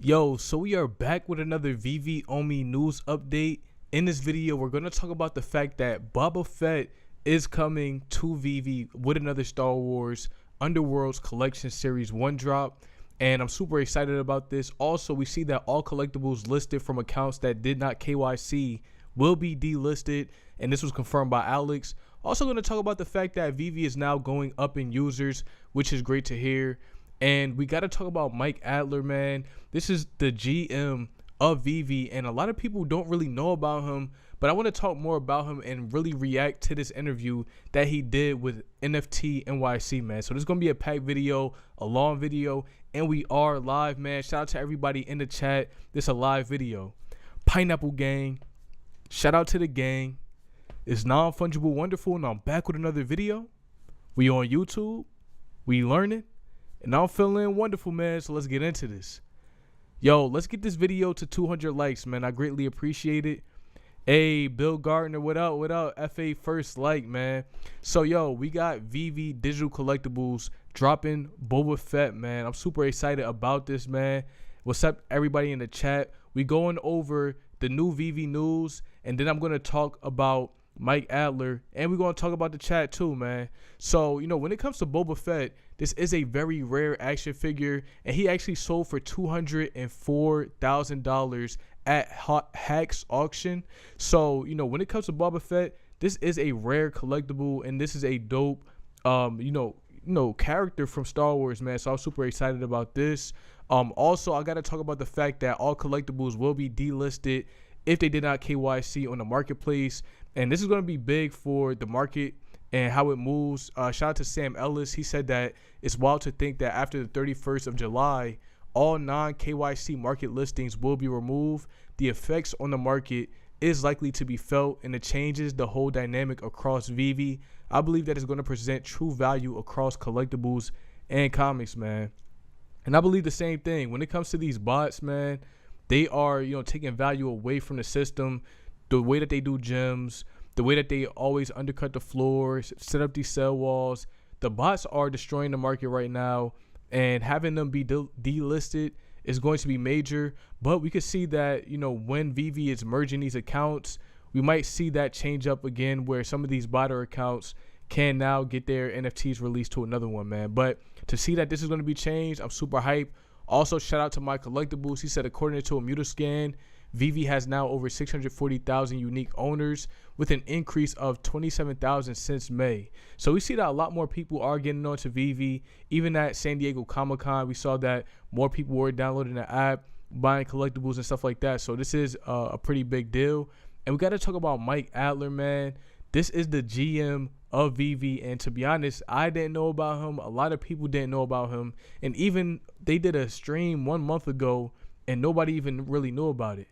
Yo, so we are back with another Veve Omi news update. In this video, we're going to talk about the fact that Boba Fett is coming to Veve with another Star Wars Underworlds Collection Series 1 drop. And I'm super excited about this. Also, we see that all collectibles listed from accounts that did not KYC will be delisted. And this was confirmed by Alex. Also going to talk about the fact that Veve is now going up in users, which is great to hear. And we got to talk about Mike Adler, man. This is the GM of Veve, and a lot of people don't really know about him, but I want to talk more about him and really react to this interview that he did with NFT NYC, man. So this is going to be a packed video, a long video, and we are live, man. Shout out to everybody in the chat. This is a live video. Pineapple Gang, shout out to the gang. It's Non-Fungible Wonderful, and I'm back with another video. We on YouTube. We learning. And I'm feeling wonderful, man, so let's get into this. Yo, let's get this video to 200 likes, man. I greatly appreciate it. Hey, Bill Gardner, what up, what up? FA first like, man. So, yo, we got Veve Digital Collectibles dropping Boba Fett, man. I'm super excited about this, man. What's up, everybody in the chat? We going over the new Veve news, and then I'm going to talk about Mike Adler, and we're going to talk about the chat too, man. So, you know, when it comes to Boba Fett, this is a very rare action figure, and he actually sold for $204,000 at Hacks auction. So, you know, when it comes to Boba Fett, this is a rare collectible, and this is a dope, character from Star Wars, man. So I'm super excited about this. Also, I got to talk about the fact that all collectibles will be delisted if they did not KYC on the marketplace. And this is going to be big for the market and how it moves. Shout out to Sam Ellis. He said that it's wild to think that after the 31st of July, all non-KYC market listings will be removed. The effects on the market is likely to be felt, and it changes the whole dynamic across Veve. I believe that it's going to present true value across collectibles and comics, man. And I believe the same thing. When it comes to these bots, man, they are, taking value away from the system. The way that they do gems, the way that they always undercut the floors, set up these cell walls. The bots are destroying the market right now, and having them be delisted is going to be major. But we could see that, when Veve is merging these accounts, we might see that change up again, where some of these botter accounts can now get their NFTs released to another one, man. But to see that this is going to be changed, I'm super hyped. Also, shout out to My Collectibles. He said, according to a Mutascan, Veve has now over 640,000 unique owners, with an increase of 27,000 since May. So we see that a lot more people are getting onto Veve. Even at San Diego Comic-Con, we saw that more people were downloading the app, buying collectibles and stuff like that. So this is a pretty big deal. And we got to talk about Mike Adler, man. This is the GM of Veve, and to be honest, I didn't know about him. A lot of people didn't know about him, and even they did a stream 1 month ago, and nobody even really knew about it.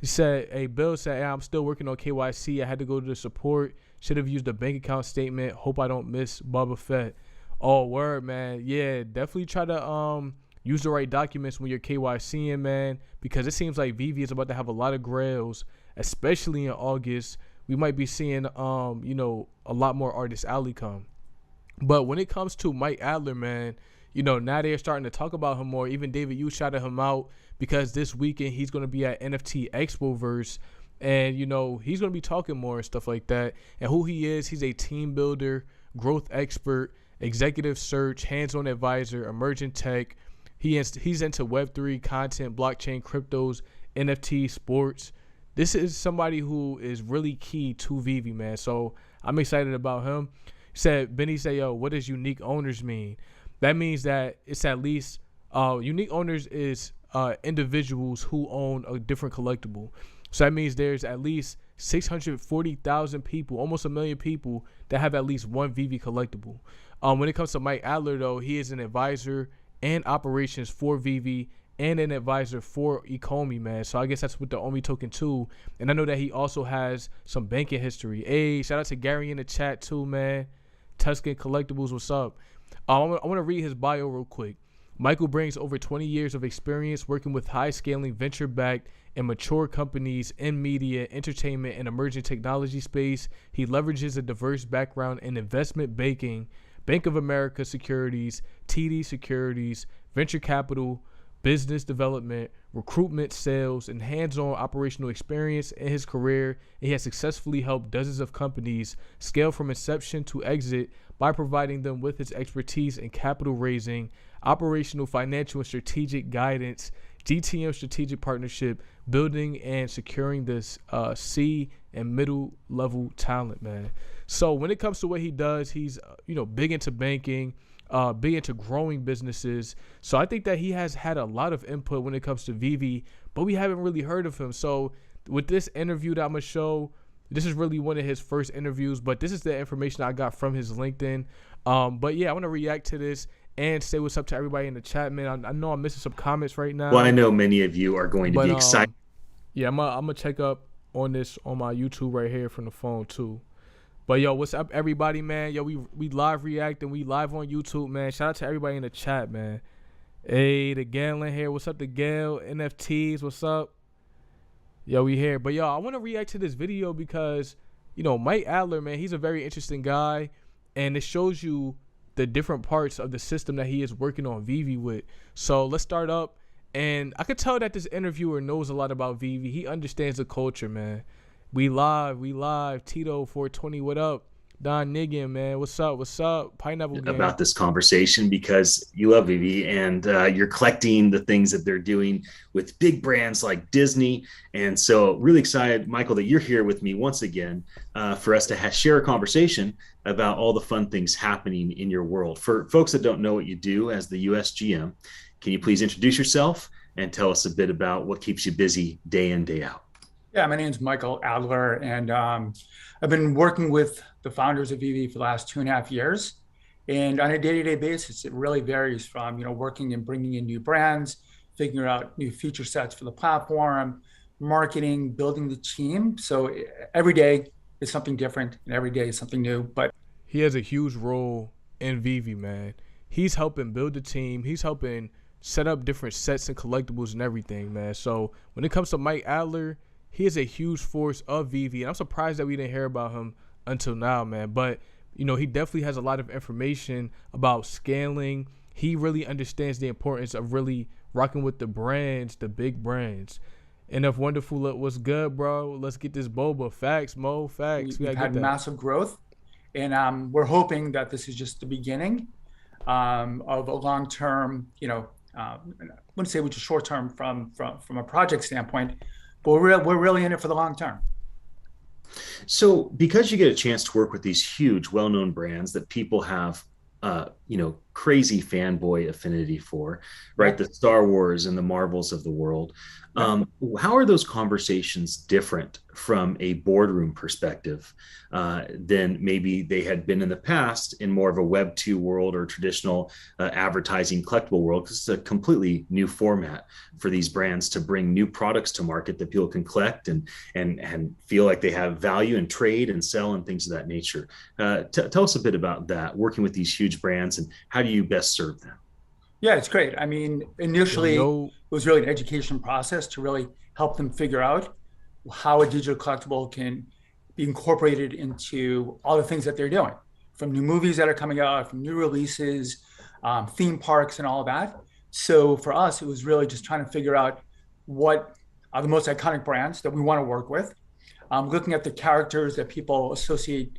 He said, hey, Bill said, hey, I'm still working on KYC. I had to go to the support. Should have used a bank account statement. Hope I don't miss Boba Fett. Oh, word, man. Yeah, definitely try to use the right documents when you're KYCing, man, because it seems like Veve is about to have a lot of grails, especially in August. We might be seeing, a lot more Artist Alley come. But when it comes to Mike Adler, man, now they're starting to talk about him more. Even David, you shouted him out because this weekend he's going to be at NFT Expoverse, and, he's going to be talking more and stuff like that. And who he is, he's a team builder, growth expert, executive search, hands-on advisor, emerging tech. He's into Web3, content, blockchain, cryptos, NFT, sports. This is somebody who is really key to Veve, man. So I'm excited about him. Benny said, yo, what does unique owners mean? That means that it's at least unique owners is individuals who own a different collectible. So that means there's at least 640,000 people, almost 1 million people that have at least one Veve collectible. When it comes to Mike Adler, though, he is an advisor and operations for Veve and an advisor for Ecomi, man. So I guess that's with the Omi token too. And I know that he also has some banking history. Hey, shout out to Gary in the chat too, man. Tuscan Collectibles, what's up? I want to read his bio real quick. Michael brings over 20 years of experience working with high-scaling, venture-backed, and mature companies in media, entertainment, and emerging technology space. He leverages a diverse background in investment banking, Bank of America Securities, TD Securities, venture capital, business development, recruitment, sales, and hands-on operational experience in his career. And he has successfully helped dozens of companies scale from inception to exit by providing them with his expertise in capital raising, operational, financial, and strategic guidance, GTM strategic partnership, building and securing this C and middle level talent, man. So when it comes to what he does, he's big into banking, big into growing businesses. So I think that he has had a lot of input when it comes to Veve, but we haven't really heard of him. So with this interview that I'm gonna show, this is really one of his first interviews, but this is the information I got from his LinkedIn. But yeah, I want to react to this and say what's up to everybody in the chat, man. I know I'm missing some comments right now. Well, I know many of you are going to be excited. Yeah, I'm gonna check up on this on my YouTube right here from the phone too. But yo, what's up, everybody, man? Yo, we live reacting. We live on YouTube, man. Shout out to everybody in the chat, man. Hey, the Galen here. What's up, the Gal? NFTs, what's up? Yo, we here. But yo, I want to react to this video because, Mike Adler, man, he's a very interesting guy. And it shows you the different parts of the system that he is working on Veve with. So let's start up. And I could tell that this interviewer knows a lot about Veve. He understands the culture, man. We live. Tito 420, what up? Don Niggin, man, what's up? Pineapple Gang. About this conversation because you love Veve and you're collecting the things that they're doing with big brands like Disney. And so really excited, Michael, that you're here with me once again for us to share a conversation about all the fun things happening in your world. For folks that don't know what you do as the US GM, can you please introduce yourself and tell us a bit about what keeps you busy day in, day out? Yeah, my name is Michael Adler, and I've been working with the founders of Veve for the last 2.5 years. And on a day-to-day basis, it really varies from, working and bringing in new brands, figuring out new feature sets for the platform, marketing, building the team. So every day is something different and every day is something new. But he has a huge role in Veve, man. He's helping build the team. He's helping set up different sets and collectibles and everything, man. So when it comes to Mike Adler, he is a huge force of Veve, and I'm surprised that we didn't hear about him until now, man. But, he definitely has a lot of information about scaling. He really understands the importance of really rocking with the brands, the big brands. Enough Wonderful, what's good, bro? Let's get this Boba. Facts, Mo, facts. We've had massive growth, and we're hoping that this is just the beginning of a long-term, I wouldn't say which is short-term from a project standpoint, but we're really in it for the long term. So because you get a chance to work with these huge, well-known brands that people have, crazy fanboy affinity for, right? The Star Wars and the Marvels of the world. How are those conversations different from a boardroom perspective than maybe they had been in the past in more of a Web 2 world or traditional advertising collectible world? Because it's a completely new format for these brands to bring new products to market that people can collect and feel like they have value and trade and sell and things of that nature. Tell us a bit about that, working with these huge brands, and how do you best serve them? Yeah, it's great. I mean, initially, it was really an education process to really help them figure out how a digital collectible can be incorporated into all the things that they're doing, from new movies that are coming out, from new releases, theme parks and all of that. So for us, it was really just trying to figure out what are the most iconic brands that we want to work with, looking at the characters that people associate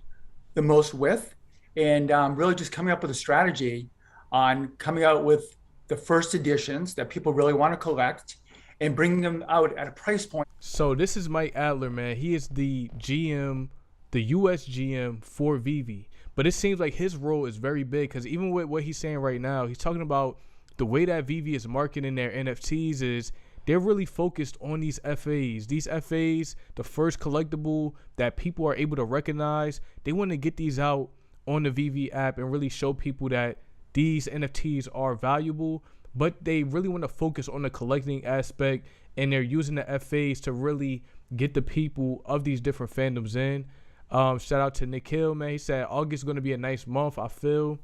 the most with, and really just coming up with a strategy on coming out with the first editions that people really want to collect and bringing them out at a price point. So this is Mike Adler, man. He is the GM, the US GM for Veve. But it seems like his role is very big because even with what he's saying right now, he's talking about the way that Veve is marketing their NFTs is they're really focused on these FAs. These FAs, the first collectible that people are able to recognize, they want to get these out on the Veve app and really show people that these NFTs are valuable, but they really want to focus on the collecting aspect, and they're using the FAs to really get the people of these different fandoms in. Shout out to Nikhil, man. He said August is going to be a nice month. I feel.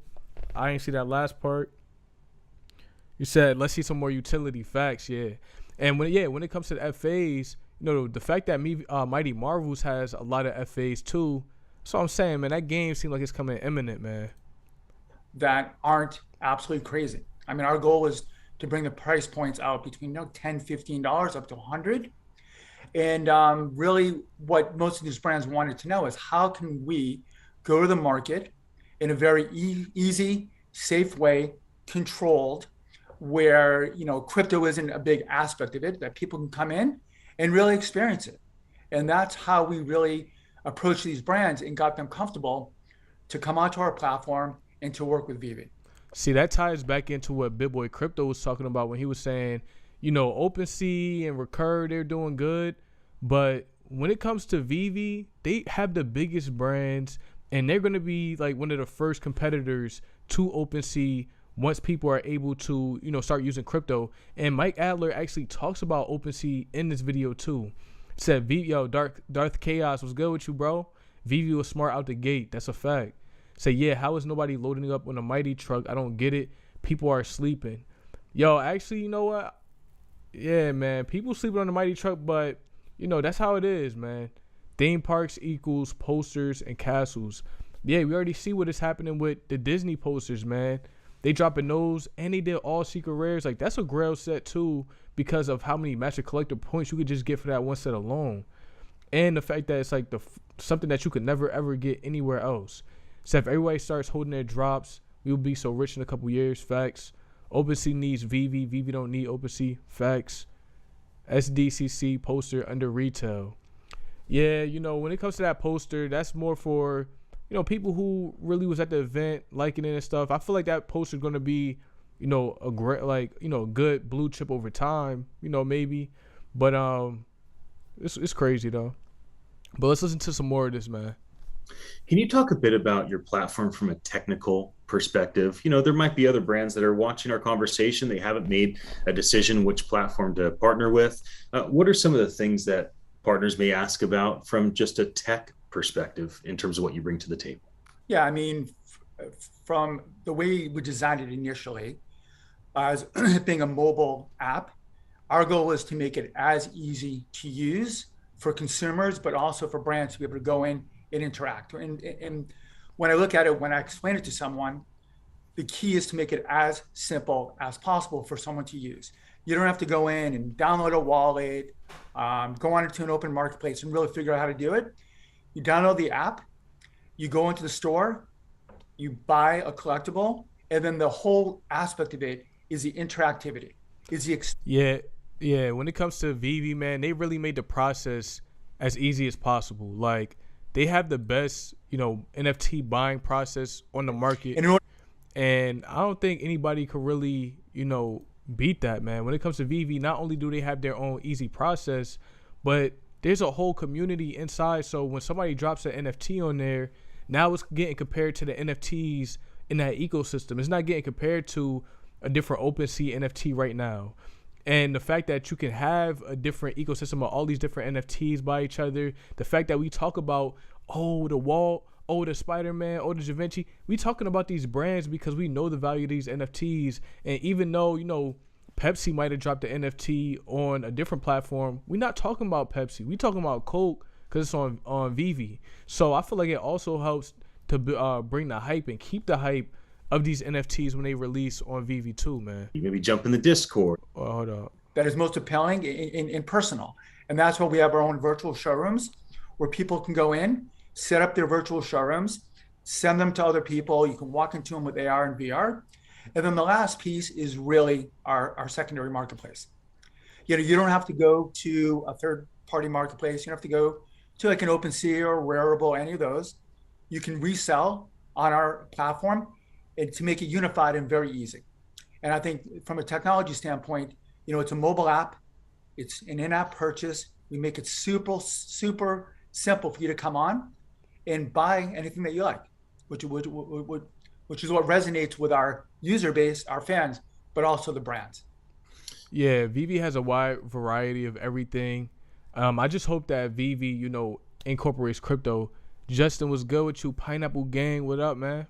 I didn't see that last part. You said let's see some more utility facts, yeah. And when it comes to the FAs, the fact that Mighty Marvels has a lot of FAs too. So I'm saying, man, that game seems like it's coming imminent, man. That aren't absolutely crazy. I mean, our goal is to bring the price points out between $10, $15 up to $100. And really what most of these brands wanted to know is how can we go to the market in a very easy, safe way, controlled, where crypto isn't a big aspect of it, that people can come in and really experience it. And that's how we really approached these brands and got them comfortable to come onto our platform and to work with Veve. See, that ties back into what Big Boy Crypto was talking about when he was saying, OpenSea and Recur, they're doing good. But when it comes to Veve, they have the biggest brands, and they're going to be like one of the first competitors to OpenSea once people are able to, start using crypto. And Mike Adler actually talks about OpenSea in this video too. Said, Darth Chaos was good with you, bro. Veve was smart out the gate. That's a fact. Say, yeah, how is nobody loading up on a mighty truck? I don't get it. People are sleeping. Yo, actually, you know what? Yeah, man. People sleeping on the mighty truck, but, that's how it is, man. Theme parks equals posters and castles. Yeah, we already see what is happening with the Disney posters, man. They dropping those, and they did all secret rares. Like, that's a grail set, too, because of how many Master Collector points you could just get for that one set alone. And the fact that it's like something that you could never, ever get anywhere else. So if everybody starts holding their drops, we will be so rich in a couple years. Facts. OpenSea needs Veve. Veve don't need OpenSea. Facts. SDCC poster under retail. Yeah, when it comes to that poster, that's more for, people who really was at the event liking it and stuff. I feel like that poster is going to be, a great, good blue chip over time, maybe. But it's crazy though. But let's listen to some more of this, man. Can you talk a bit about your platform from a technical perspective? There might be other brands that are watching our conversation. They haven't made a decision which platform to partner with. What are some of the things that partners may ask about from just a tech perspective in terms of what you bring to the table? Yeah, I mean, from the way we designed it initially, as being a mobile app, our goal is to make it as easy to use for consumers, but also for brands to be able to go in and interact. And when I look at it, when I explain it to someone, the key is to make it as simple as possible for someone to use. You don't have to go in and download a wallet, go on into an open marketplace and really figure out how to do it. You download the app, you go into the store, you buy a collectible, and then the whole aspect of it is the interactivity. Yeah. When it comes to Veve, man, they really made the process as easy as possible. Like, they have the best, NFT buying process on the market. And I don't think anybody could really, beat that, man. When it comes to Veve, not only do they have their own easy process, but there's a whole community inside. So when somebody drops an NFT on there, now it's getting compared to the NFTs in that ecosystem. It's not getting compared to a different OpenSea NFT right now. And the fact that you can have a different ecosystem of all these different NFTs by each other, the fact that we talk about, the Walt, the Spider-Man, the Da Vinci, we talking about these brands because we know the value of these NFTs. And even though, Pepsi might have dropped the NFT on a different platform, we're not talking about Pepsi. We talking about Coke because it's on Veve. So I feel like it also helps to bring the hype and keep the hype of these NFTs when they release on Veve too, man. You maybe jump in the Discord. Hold up. That is most appealing in personal. And that's why we have our own virtual showrooms where people can go in, set up their virtual showrooms, send them to other people. You can walk into them with AR and VR. And then the last piece is really our secondary marketplace. You don't have to go to a third-party marketplace. You don't have to go to like an OpenSea or Rarible, any of those. You can resell on our platform and to make it unified and very easy. And I think from a technology standpoint, it's a mobile app. It's an in-app purchase. We make it super, super simple for you to come on and buy anything that you like, which is what resonates with our user base, our fans, but also the brands. Yeah, Veve has a wide variety of everything. I just hope that Veve, incorporates crypto. Justin, was good with you. Pineapple Gang, what up, man?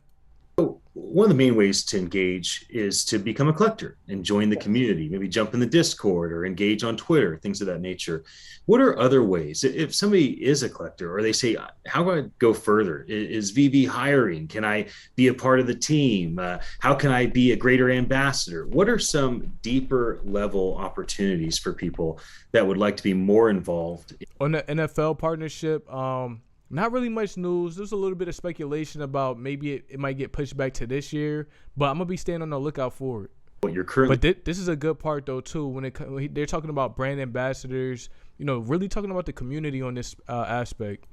one of the main ways to engage is to become a collector and join the community, maybe jump in the Discord or engage on Twitter, things of that nature. What are other ways? If somebody is a collector or they say, how do I go further? Is Veve hiring? Can I be a part of the team? How can I be a greater ambassador? What are some deeper level opportunities for people that would like to be more involved? On the NFL partnership, not really much news. There's a little bit of speculation about maybe it might get pushed back to this year, but I'm gonna be staying on the lookout for it. What you're currently, but this is a good part though too. When they're talking about brand ambassadors, really talking about the community on this aspect.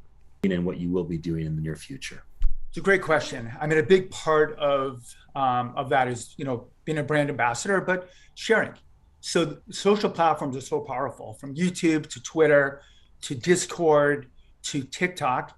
And what you will be doing in the near future. It's a great question. I mean, a big part of that is being a brand ambassador, but sharing. So social platforms are so powerful, from YouTube to Twitter to Discord to TikTok.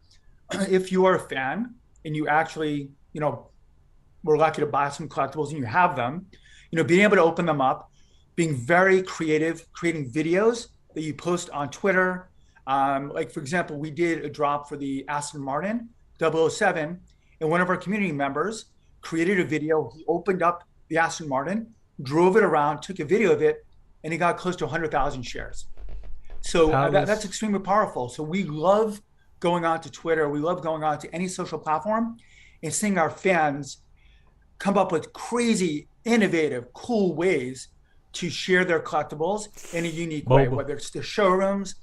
If you are a fan and you actually, were lucky to buy some collectibles and you have them, being able to open them up, being very creative, creating videos that you post on Twitter. Like, for example, we did a drop for the Aston Martin 007, and one of our community members created a video. He opened up the Aston Martin, drove it around, took a video of it, and he got close to 100,000 shares. So that's extremely powerful. So we love going on to Twitter. We love going on to any social platform and seeing our fans come up with crazy, innovative, cool ways to share their collectibles in a unique way, whether it's the showrooms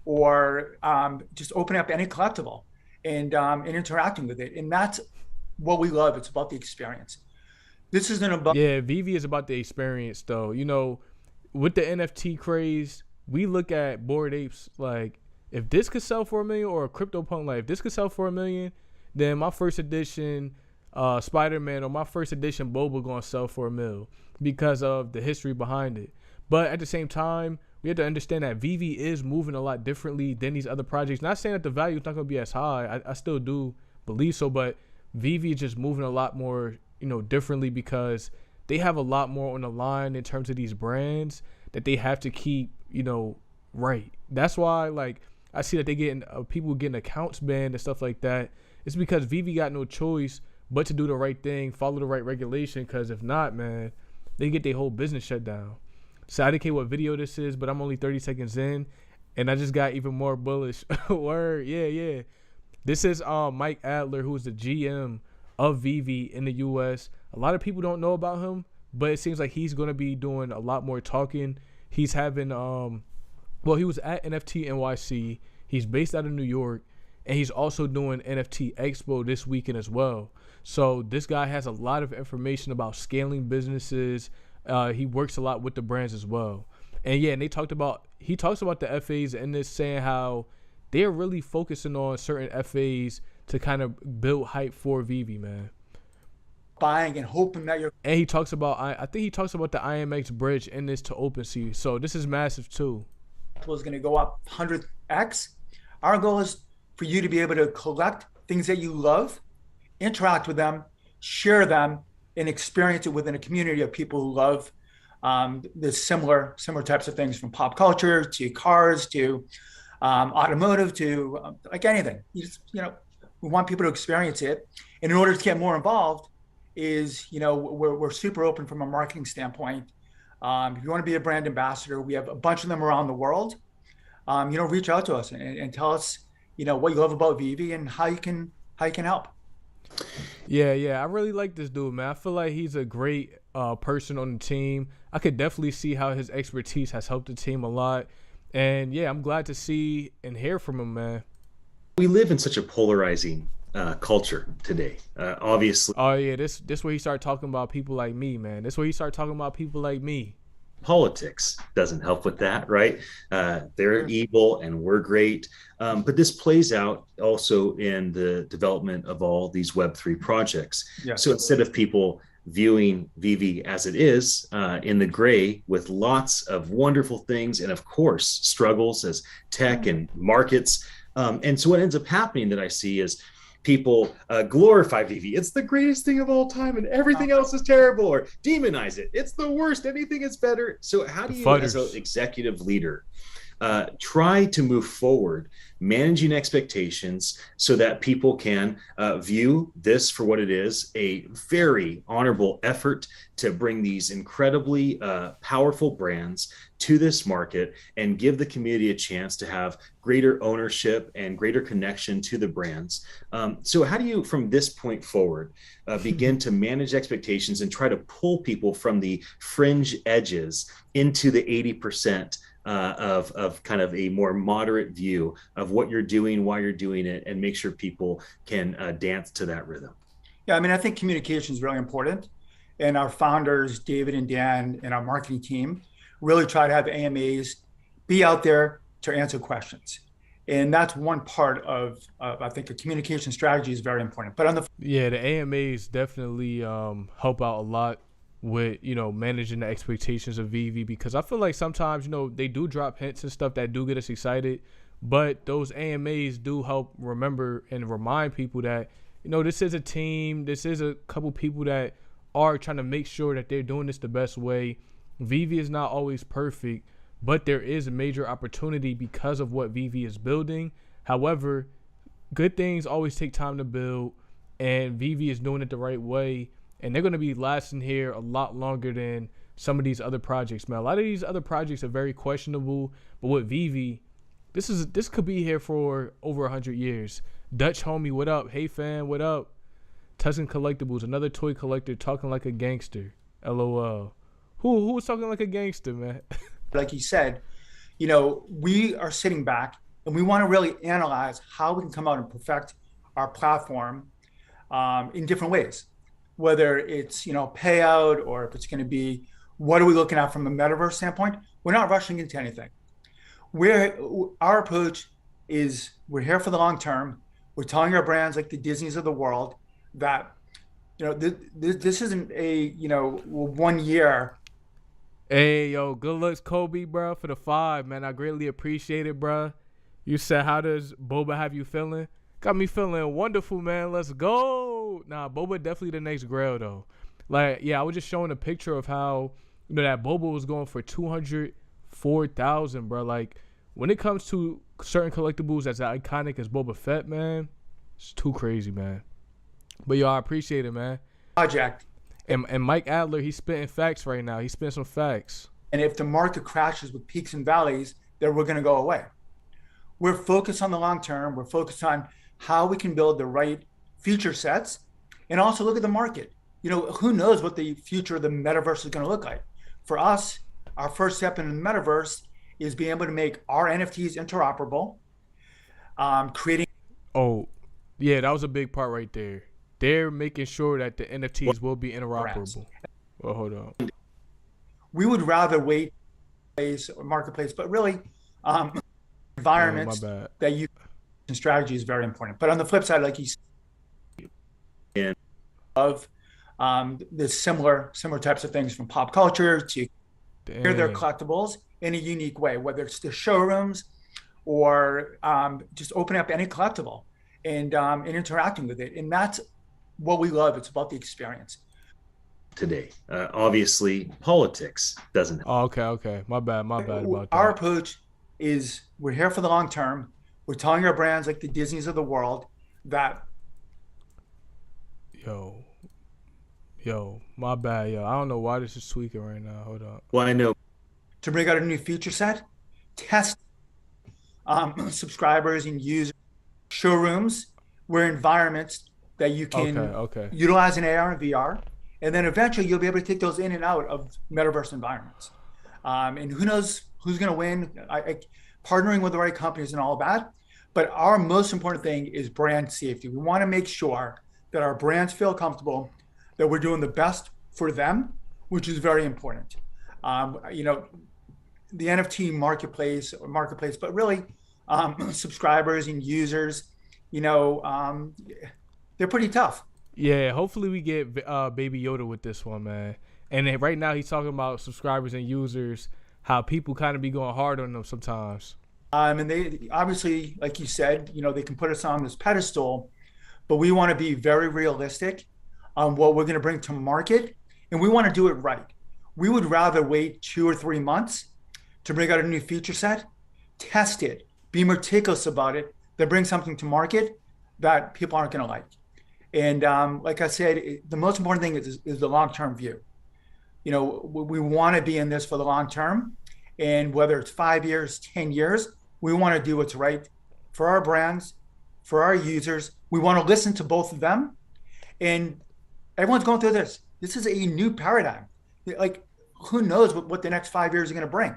or just opening up any collectible and interacting with it. And that's what we love. It's about the experience. This isn't about... Yeah, Veve is about the experience, though. With the NFT craze, we look at Bored Apes like, if this could sell for $1 million, or a CryptoPunk, like, if this could sell for $1 million, then my first edition Spider-Man or my first edition Boba gonna sell for $1 million because of the history behind it. But at the same time, we have to understand that Veve is moving a lot differently than these other projects. Not saying that the value is not gonna be as high. I still do believe so, but Veve is just moving a lot more, differently, because they have a lot more on the line in terms of these brands that they have to keep, right. That's why, like, I see that they getting people getting accounts banned and stuff like that. It's because Veve got no choice but to do the right thing, follow the right regulation, because if not, man, they get their whole business shut down. So I didn't care what video this is, but I'm only 30 seconds in, and I just got even more bullish. Word, yeah. This is Mike Adler, who is the GM of Veve in the U.S. A lot of people don't know about him, but it seems like he's going to be doing a lot more talking. He's having, he was at NFT NYC. He's based out of New York, and he's also doing NFT Expo this weekend as well. So this guy has a lot of information about scaling businesses. He works a lot with the brands as well. And yeah, and he talks about the FAs in this, saying how they're really focusing on certain FAs to kind of build hype for Veve, man. Buying and hoping that you're... And he talks about, I think he talks about the IMX bridge in this to OpenSea. So this is massive too. Was going to go up 100x. Our goal is for you to be able to collect things that you love, interact with them, share them, and experience it within a community of people who love the similar types of things, from pop culture to cars to automotive to like anything. We want people to experience it. And in order to get more involved is, we're super open from a marketing standpoint. If you want to be a brand ambassador, we have a bunch of them around the world. Reach out to us and tell us, what you love about Veve and how you can help. Yeah, I really like this dude, man. I feel like he's a great person on the team. I could definitely see how his expertise has helped the team a lot. And yeah, I'm glad to see and hear from him, man. We live in such a polarizing culture today, obviously. Oh yeah, this where he started talking about people like me, man. This where he started talking about people like me. Politics doesn't help with that, right? They're evil and we're great. But this plays out also in the development of all these Web3 projects. Yeah. So instead of people viewing Veve as it is, in the gray, with lots of wonderful things and of course struggles as tech and markets. And so what ends up happening that I see is people glorify Veve. It's the greatest thing of all time and everything else is terrible, or demonize it. It's the worst. Anything is better. So how do you, as an executive leader, try to move forward, managing expectations so that people can view this for what it is, a very honorable effort to bring these incredibly powerful brands to this market and give the community a chance to have greater ownership and greater connection to the brands. So how do you, from this point forward, begin to manage expectations and try to pull people from the fringe edges into the 80% of kind of a more moderate view of what you're doing, why you're doing it, and make sure people can dance to that rhythm? Yeah, I mean, I think communication is really important. And our founders, David and Dan, and our marketing team really try to have AMAs be out there to answer questions. And that's one part of I think a communication strategy is very important. But on the the AMAs definitely help out a lot with, you know, managing the expectations of Veve, because I feel like sometimes, you know, they do drop hints and stuff that do get us excited, but those AMAs do help remember and remind people that, you know, this is a team, this is a couple people that are trying to make sure that they're doing this the best way. Veve is not always perfect, but there is a major opportunity because of what Veve is building. However, good things always take time to build, and Veve is doing it the right way. And they're going to be lasting here a lot longer than some of these other projects, man. A lot of these other projects are very questionable, but with Veve, this could be here for over 100 years. Dutch homie, what up? Hey fam, what up? Tuscan Collectibles, another toy collector talking like a gangster. LOL. Who was talking like a gangster, man? Like you said, you know, we are sitting back and we want to really analyze how we can come out and perfect our platform in different ways. Whether it's, you know, payout, or if it's going to be, what are we looking at from a metaverse standpoint? We're not rushing into anything. Our approach is we're here for the long term. We're telling our brands like the Disneys of the world that, you know, this isn't a, you know, 1 year. Hey, yo, good looks, Kobe, bro, for the 5, man. I greatly appreciate it, bro. You said, how does Boba have you feeling? Got me feeling wonderful, man. Let's go. Nah, Boba definitely the next grail, though. Like, yeah, I was just showing a picture of how, you know, that Boba was going for 204,000, bro. Like, when it comes to certain collectibles as iconic as Boba Fett, man, it's too crazy, man. But, yo, I appreciate it, man. Project. And Mike Adler, he's spitting facts right now. He's spitting some facts. And if the market crashes with peaks and valleys, then we're going to go away. We're focused on the long term. We're focused on how we can build the right feature sets, and also look at the market. You know, who knows what the future of the metaverse is going to look like. For us, our first step in the metaverse is being able to make our NFTs interoperable, creating. Oh, yeah, that was a big part right there. They're making sure that the NFTs will be interoperable. Well, hold on. We would rather wait or marketplace, but really environments that you strategy is very important. But on the flip side, like you said, of the similar types of things from pop culture to their collectibles in a unique way, whether it's the showrooms or just opening up any collectible and interacting with it. And that's what we love. It's about the experience. Today, obviously, politics doesn't. Oh, okay. My bad about that. Our approach is we're here for the long term. We're telling our brands like the Disneys of the world that. Yo, my bad, yo. I don't know why this is tweaking right now. Hold on. Well, I know. To bring out a new feature set, test subscribers and users, showrooms, where environments that you can utilize in AR and VR. And then eventually you'll be able to take those in and out of metaverse environments. And who knows who's going to win, partnering with the right companies and all of that. But our most important thing is brand safety. We want to make sure that our brands feel comfortable, that we're doing the best for them, which is very important. You know, the NFT marketplace, but really subscribers and users, you know, they're pretty tough. Yeah, hopefully we get Baby Yoda with this one, man. And then right now he's talking about subscribers and users, how people kind of be going hard on them sometimes. And they obviously, like you said, you know, they can put us on this pedestal, but we want to be very realistic on what we're going to bring to market, and we want to do it right. We would rather wait 2 or 3 months to bring out a new feature set, test it, be meticulous about it, then bring something to market that people aren't going to like. And like I said, the most important thing is the long-term view. We want to be in this for the long term. And whether it's 5 years, 10 years, we want to do what's right for our brands, for our users. We want to listen to both of them. And everyone's going through this. This is a new paradigm. Like, who knows what the next 5 years are going to bring?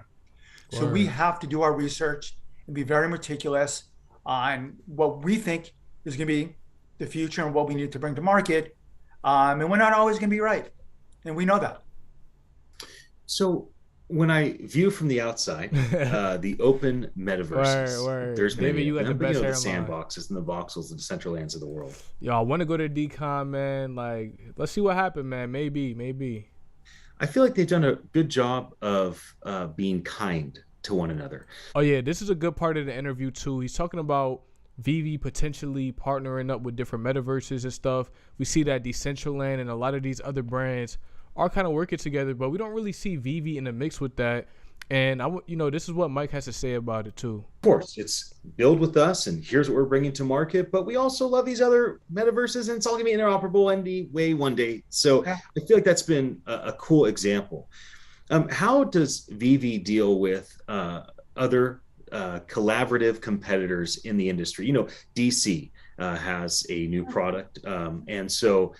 So we have to do our research and be very meticulous on what we think is going to be the future and what we need to bring to market. And we're not always going to be right. And we know that. So when I view from the outside, the open metaverses, there's many you got the best the sandboxes and the voxels, the Decentralands of the world. Yo, I want to go to DCon, man. Like, let's see what happened, man. Maybe. I feel like they've done a good job of being kind to one another. Oh, yeah. This is a good part of the interview, too. He's talking about Veve potentially partnering up with different metaverses and stuff. We see that Decentraland and a lot of these other brands are kind of working together, but we don't really see Veve in the mix with that. And this is what Mike has to say about it too. Of course, it's build with us, and here's what we're bringing to market. But we also love these other metaverses, and it's all gonna be interoperable anyway one day. So I feel like that's been a cool example. How does Veve deal with other collaborative competitors in the industry? DC has a new product. And so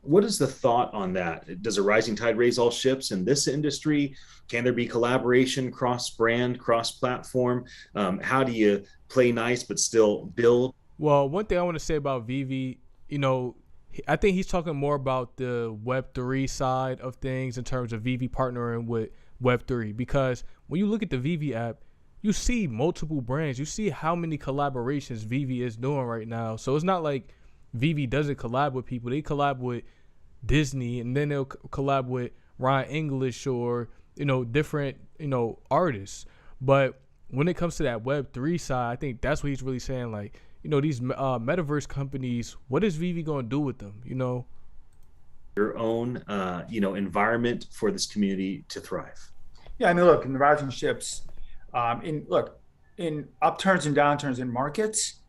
what is the thought on that? Does a rising tide raise all ships in this industry? Can there be collaboration, cross-brand, cross-platform? How do you play nice but still build? Well, one thing I want to say about Veve, I think he's talking more about the Web3 side of things in terms of Veve partnering with Web3. Because when you look at the Veve app, you see multiple brands. You see how many collaborations Veve is doing right now. So it's not like Veve doesn't collab with people. They collab with Disney, and then they'll collab with Ryan English or, different, artists. But when it comes to that Web3 side, I think that's what he's really saying. Like, these metaverse companies, what is Veve going to do with them, Your own, environment for this community to thrive. Yeah, I mean, look, in the rising ships, in upturns and downturns in markets,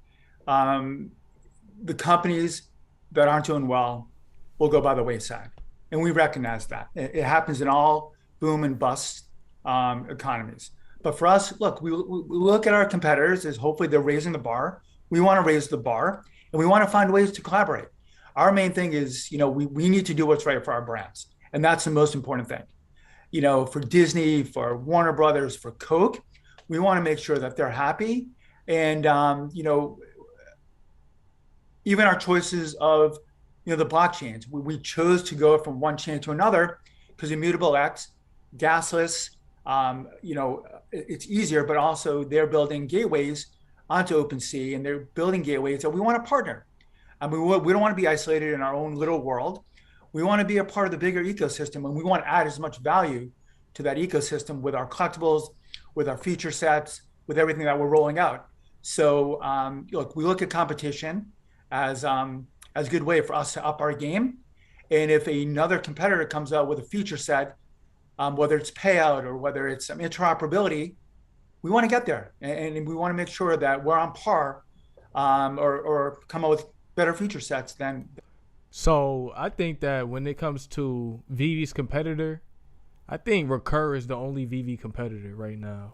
the companies that aren't doing well will go by the wayside. And we recognize that. It happens in all boom and bust economies. But for us, look, we look at our competitors as hopefully they're raising the bar. We want to raise the bar, and we want to find ways to collaborate. Our main thing is, we need to do what's right for our brands. And that's the most important thing. For Disney, for Warner Brothers, for Coke, we want to make sure that they're happy. And, even our choices of, the blockchains, we chose to go from one chain to another because Immutable X, gasless, it's easier, but also they're building gateways onto OpenSea, and they're building gateways that we want to partner. And we don't want to be isolated in our own little world. We want to be a part of the bigger ecosystem, and we want to add as much value to that ecosystem with our collectibles, with our feature sets, with everything that we're rolling out. So, we look at competition as a good way for us to up our game. And if another competitor comes out with a feature set, whether it's payout or whether it's some interoperability, we want to get there, and we want to make sure that we're on par, or come out with better feature sets than. So I think that when it comes to Veve's competitor, I think Recur is the only Veve competitor right now.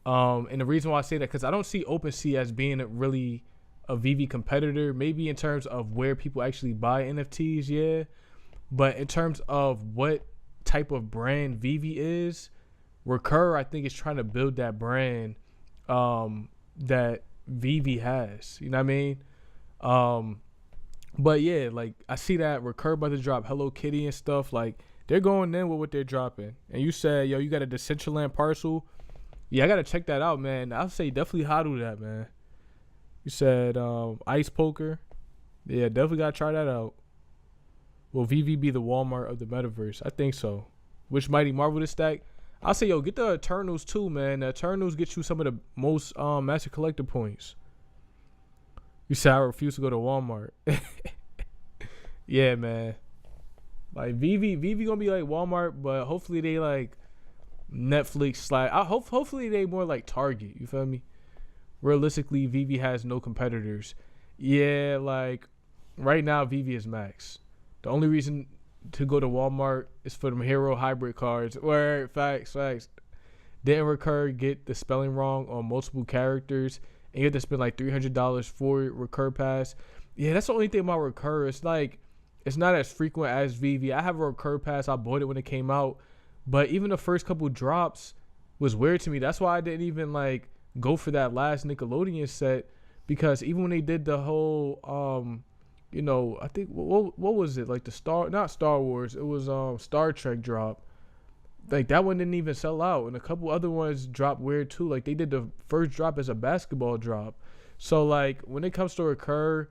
And the reason why I say that, because I don't see OpenSea as being really a Veve competitor, maybe in terms of where people actually buy NFTs, yeah. But in terms of what type of brand Veve is, Recur, I think, is trying to build that brand that Veve has. You know what I mean? But yeah, like, I see that Recur about to drop Hello Kitty and stuff. Like, they're going in with what they're dropping. And you said, yo, you got a Decentraland parcel. Yeah, I got to check that out, man. I'll say definitely hodl that, man. You said Ice Poker. Yeah, definitely got to try that out. Will Veve be the Walmart of the metaverse? I think so. Which Mighty Marvel to stack? I'll say, yo, get the Eternals too, man. The Eternals get you some of the most Master Collector points. You said I refuse to go to Walmart. Yeah, man. Like, Veve gonna be like Walmart, but hopefully they, like, Netflix / hopefully they more like Target. You feel me? Realistically, Veve has no competitors. Yeah, like right now, Veve is max. The only reason to go to Walmart is for them hero hybrid cards. Where facts. Didn't recur get the spelling wrong on multiple characters, and you have to spend like $300 for recur pass. Yeah, that's the only thing about recur. It's like it's not as frequent as Veve. I have a recur pass. I bought it when it came out, but even the first couple drops was weird to me. That's why I didn't even like go for that last Nickelodeon set, because even when they did the whole I think what was it, like not Star Wars, it was Star Trek drop. Like that one didn't even sell out, and a couple other ones dropped weird too. Like they did the first drop as a basketball drop. So like when it comes to recur,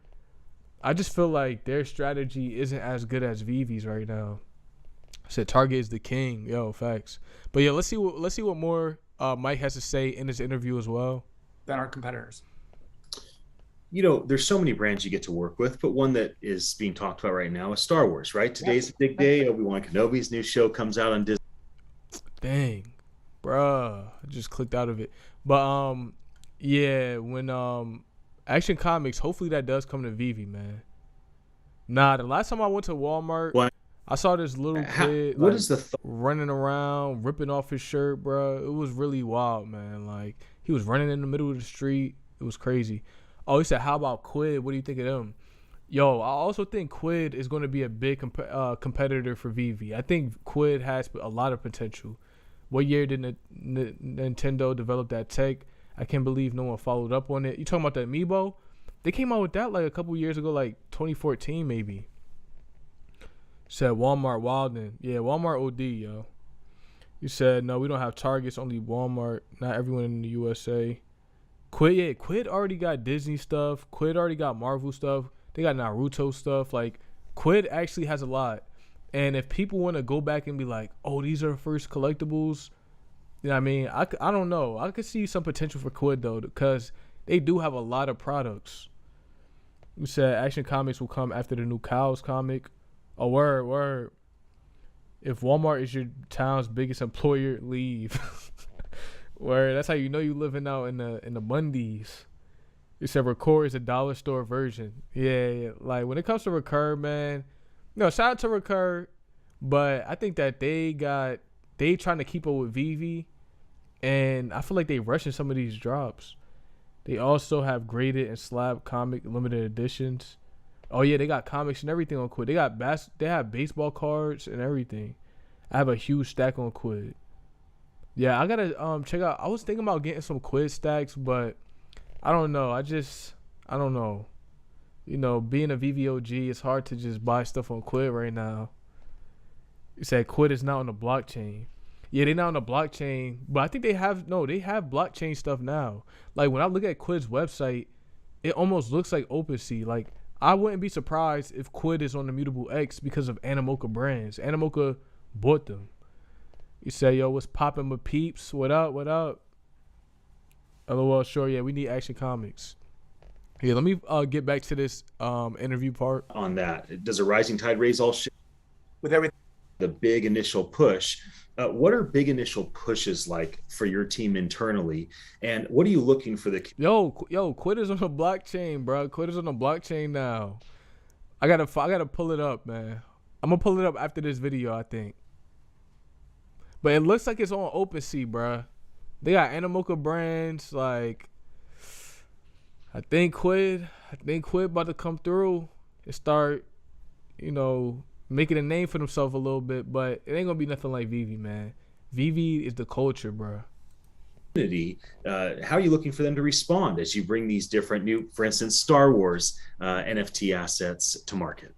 I just feel like their strategy isn't as good as Veve's right now. I said Target is the king, yo, facts. But yeah, let's see what more Mike has to say in this interview as well. Than our competitors. There's so many brands you get to work with, but one that is being talked about right now is Star Wars, right? Today's a big day. Obi-Wan Kenobi's new show comes out on Disney. Dang, bruh, I just clicked out of it. But yeah, when Action Comics, hopefully that does come to Veve, man. Nah, the last time I went to Walmart, What? I saw this little kid What is the running around, ripping off his shirt, bro. It was really wild, man. Like he was running in the middle of the street. It was crazy. Oh, he said, "How about Quid? What do you think of them?" Yo, I also think Quid is going to be a big competitor for Veve. I think Quid has a lot of potential. What year did Nintendo develop that tech? I can't believe no one followed up on it. You talking about the Amiibo? They came out with that like a couple years ago, like 2014 maybe. Said Walmart Wildin'. Yeah, Walmart OD, yo. You said, no, we don't have Targets, only Walmart. Not everyone in the USA. Quid already got Disney stuff. Quid already got Marvel stuff. They got Naruto stuff. Like, Quid actually has a lot. And if people want to go back and be like, oh, these are the first collectibles, you know what I mean? I don't know. I could see some potential for Quid, though, because they do have a lot of products. We said Action Comics will come after the new Cows comic. Oh, word. If Walmart is your town's biggest employer, leave. Word. That's how you know you living out in the Bundys. You said Recur is a dollar store version. Yeah. Like when it comes to Recur, man, shout out to Recur, but I think that they trying to keep up with Veve, and I feel like they rushing some of these drops. They also have graded and slab comic limited editions. Oh yeah, they got comics and everything on Quid. They have baseball cards and everything. I have a huge stack on Quid. Yeah, I gotta check out. I was thinking about getting some Quid stacks, but I don't know. I don't know. Being a VVOG, it's hard to just buy stuff on Quid right now. You said Quid is not on the blockchain. Yeah, they're not on the blockchain, but I think they have blockchain stuff now. Like when I look at Quid's website, it almost looks like OpenSea. Like I wouldn't be surprised if Quid is on the Mutable X because of Animoca Brands. Animoca bought them. You say, yo, what's poppin' with peeps? What up? LOL, sure, yeah, we need Action Comics. Yeah, let me get back to this interview part. On that, does a rising tide raise all ships? With everything. The big initial push. What are big initial pushes like for your team internally? And what are you looking for the... Yo, Quid is on the blockchain, bro. Quid is on the blockchain now. I gotta pull it up, man. I'm gonna pull it up after this video, I think. But it looks like it's on OpenSea, bro. They got Animoca Brands, like... I think Quid about to come through and start, making a name for themselves a little bit, but it ain't gonna be nothing like Veve, man. Veve is the culture, bro. How are you looking for them to respond as you bring these different new, for instance, Star Wars NFT assets to market?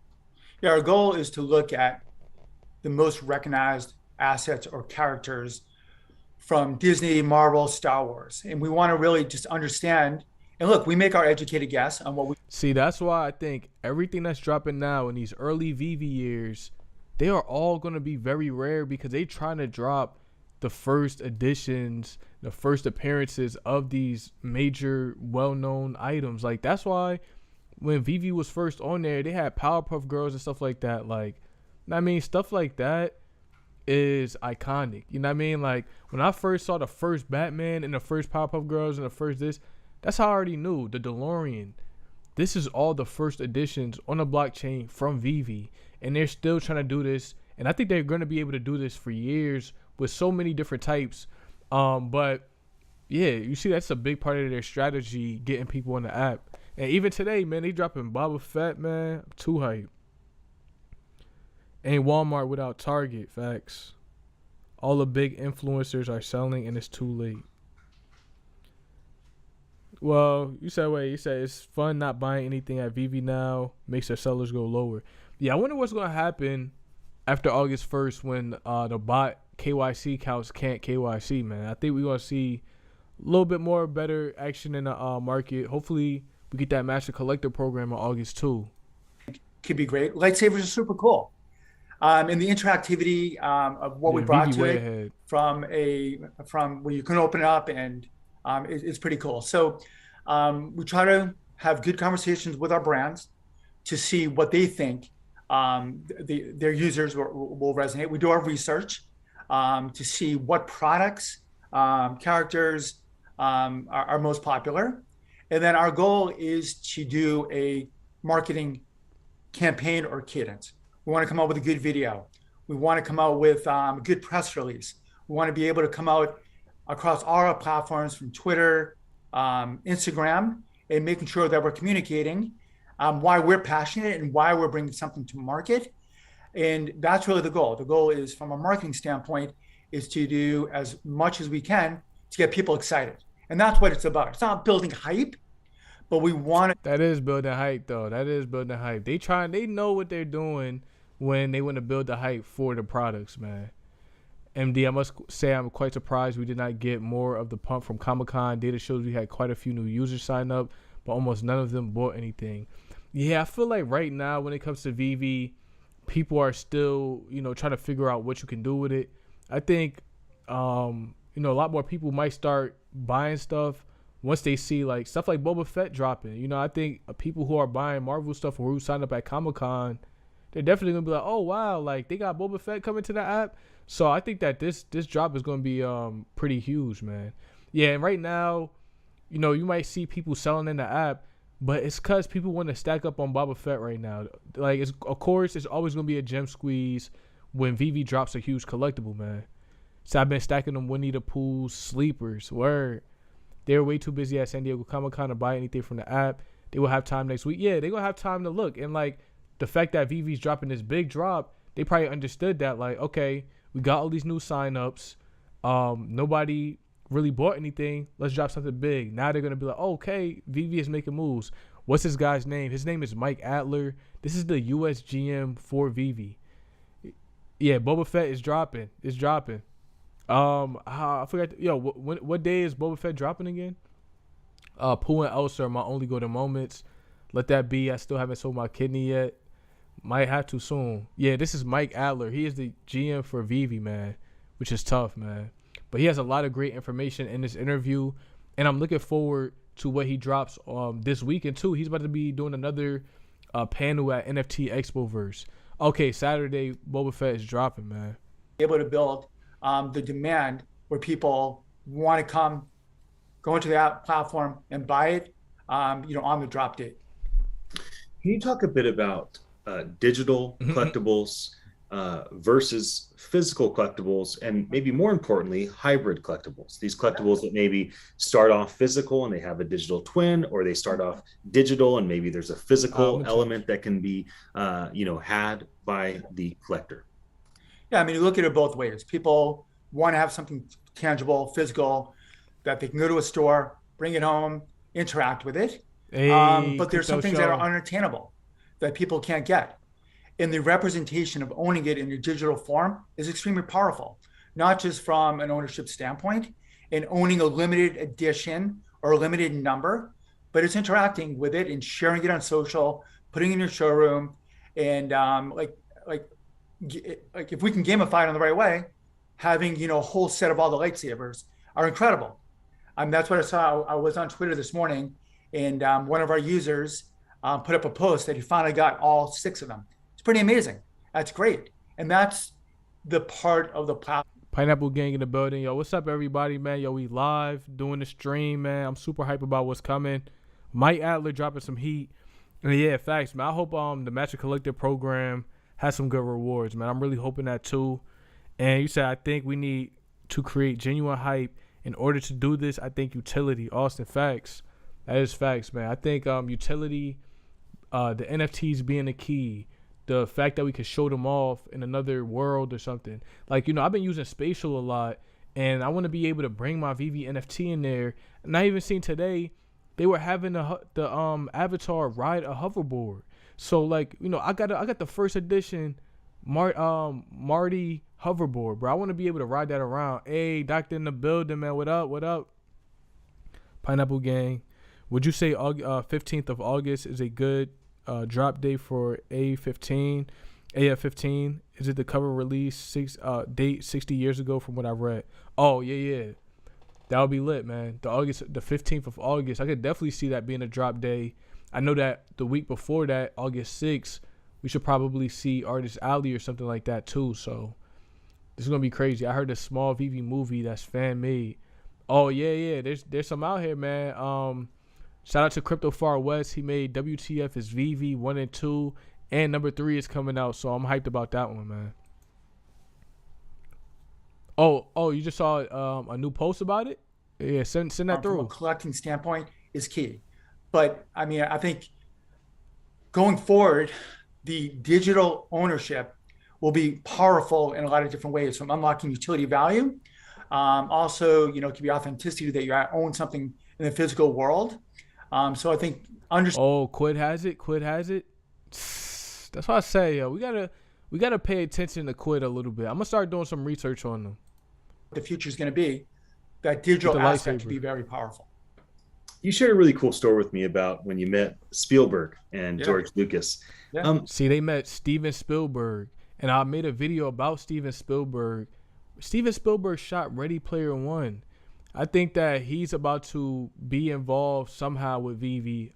Yeah, our goal is to look at the most recognized assets or characters from Disney, Marvel, Star Wars, and we want to really just understand. And look, we make our educated guess on what we... See, that's why I think everything that's dropping now in these early Veve years, they are all going to be very rare because they trying to drop the first editions, the first appearances of these major well-known items. Like, that's why when Veve was first on there, they had Powerpuff Girls and stuff like that. Like, I mean, stuff like that is iconic. You know what I mean? Like when I first saw the first Batman and the first Powerpuff Girls and the first this, that's how I already knew the DeLorean. This is all the first editions on the blockchain from Veve, and they're still trying to do this. And I think they're going to be able to do this for years with so many different types. But yeah, you see, that's a big part of their strategy, getting people on the app. And even today, man, they dropping Boba Fett, man. I'm too hype. Ain't Walmart without Target, facts. All the big influencers are selling, and it's too late. Well, you said it's fun not buying anything at Veve now. Makes their sellers go lower. Yeah, I wonder what's going to happen after August 1st when the bot KYC counts can't KYC, man. I think we're going to see a little bit more better action in the market. Hopefully, we get that Master Collector program in August, too. Could be great. Lightsabers are super cool. And the interactivity of what we brought to it from where you can open it up, and it's pretty cool. So we try to have good conversations with our brands to see what they think their users will resonate. We do our research to see what products, characters are most popular. And then our goal is to do a marketing campaign or cadence. We want to come out with a good video. We want to come out with a good press release. We want to be able to come out across all our platforms from Twitter, Instagram, and making sure that we're communicating why we're passionate and why we're bringing something to market. And that's really the goal. The goal is, from a marketing standpoint, is to do as much as we can to get people excited. And that's what it's about. It's not building hype, but we want to. That is building hype, though. That is building hype. They know what they're doing when they want to build the hype for the products, man. MD, I must say I'm quite surprised we did not get more of the pump from Comic-Con. Data shows we had quite a few new users sign up, but almost none of them bought anything. Yeah, I feel like right now when it comes to Veve, people are still, trying to figure out what you can do with it. I think, a lot more people might start buying stuff once they see like stuff like Boba Fett dropping. I think people who are buying Marvel stuff or who signed up at Comic-Con, they're definitely gonna be like, oh wow, like they got Boba Fett coming to the app. So I think that this drop is gonna be pretty huge, man. Yeah, and right now, you might see people selling in the app, but it's cause people want to stack up on Boba Fett right now. Like of course it's always gonna be a gem squeeze when Veve drops a huge collectible, man. So I've been stacking them Winnie the Pooh sleepers. Word. They're way too busy at San Diego Comic-Con to buy anything from the app. They will have time next week. Yeah, they're gonna have time to look. And like the fact that Veve's dropping this big drop, they probably understood that, like, okay, we got all these new signups. Nobody really bought anything. Let's drop something big. Now they're gonna be like, oh, okay, Veve is making moves. What's this guy's name? His name is Mike Adler. This is the US GM for Veve. Yeah, Boba Fett is dropping. It's dropping. I forgot. What day is Boba Fett dropping again? Pooh and Elsa are my only golden moments. Let that be. I still haven't sold my kidney yet. Might have to soon. Yeah, this is Mike Adler. He is the GM for Veve, man, which is tough, man. But he has a lot of great information in this interview, and I'm looking forward to what he drops this weekend too. He's about to be doing another panel at NFT Expoverse. Okay, Saturday, Boba Fett is dropping, man. Able to build the demand where people want to go into the app platform and buy it, on the drop date. Can you talk a bit about digital collectibles versus physical collectibles, and maybe more importantly, hybrid collectibles? These collectibles that maybe start off physical and they have a digital twin, or they start off digital and maybe there's a physical element that can be, had by the collector. Yeah, I mean, you look at it both ways. People want to have something tangible, physical, that they can go to a store, bring it home, interact with it. But there's some things that are unattainable that people can't get. And the representation of owning it in a digital form is extremely powerful, not just from an ownership standpoint and owning a limited edition or a limited number, but it's interacting with it and sharing it on social, putting it in your showroom, and if we can gamify it in the right way, having a whole set of all the lightsabers are incredible. That's what I saw. I was on Twitter this morning, and one of our users put up a post that he finally got all 6 of them. It's pretty amazing. That's great, and that's the part of the platform. Pineapple Gang in the building. Yo, what's up, everybody, man? Yo, we live doing the stream, man. I'm super hype about what's coming. Mike Adler dropping some heat. And yeah, facts, man. I hope the Master Collector program has some good rewards, man. I'm really hoping that too. And you said, I think we need to create genuine hype. In order to do this, I think utility. Austin, facts. That is facts, man. I think utility, the NFTs being the key, the fact that we could show them off in another world or something. Like, I've been using Spatial a lot, and I want to be able to bring my Veve NFT in there. And I even seen today they were having the avatar ride a hoverboard. So like, I got the first edition Marty hoverboard, bro. I want to be able to ride that around. Hey, Doctor in the building, man. What up? What up? Pineapple Gang. Would you say 15th of August is a good drop date for A15? AF15? Is it the cover release date 60 years ago from what I read? Oh, yeah. That would be lit, man. The 15th of August. I could definitely see that being a drop day. I know that the week before that, August 6th, we should probably see Artist Alley or something like that too. So this is gonna be crazy. I heard a small Veve movie that's fan made. Oh yeah. There's some out here, man. Shout out to Crypto Far West. He made WTF is Veve 1 and 2, and number 3 is coming out. So I'm hyped about that one, man. Oh, you just saw a new post about it? Yeah, send that through. From a collecting standpoint is key. But I mean, I think going forward, the digital ownership will be powerful in a lot of different ways, from unlocking utility value. Also, it can be authenticity that you own something in the physical world. So I think Quid has it. That's why I say, yo, we gotta pay attention to Quid a little bit. I'm gonna start doing some research on them. The future is going to be that digital aspect can be very powerful. You shared a really cool story with me about when you met Spielberg and George Lucas. Yeah. See, they met Steven Spielberg, and I made a video about Steven Spielberg. Steven Spielberg shot Ready Player One. I think that he's about to be involved somehow with Veve.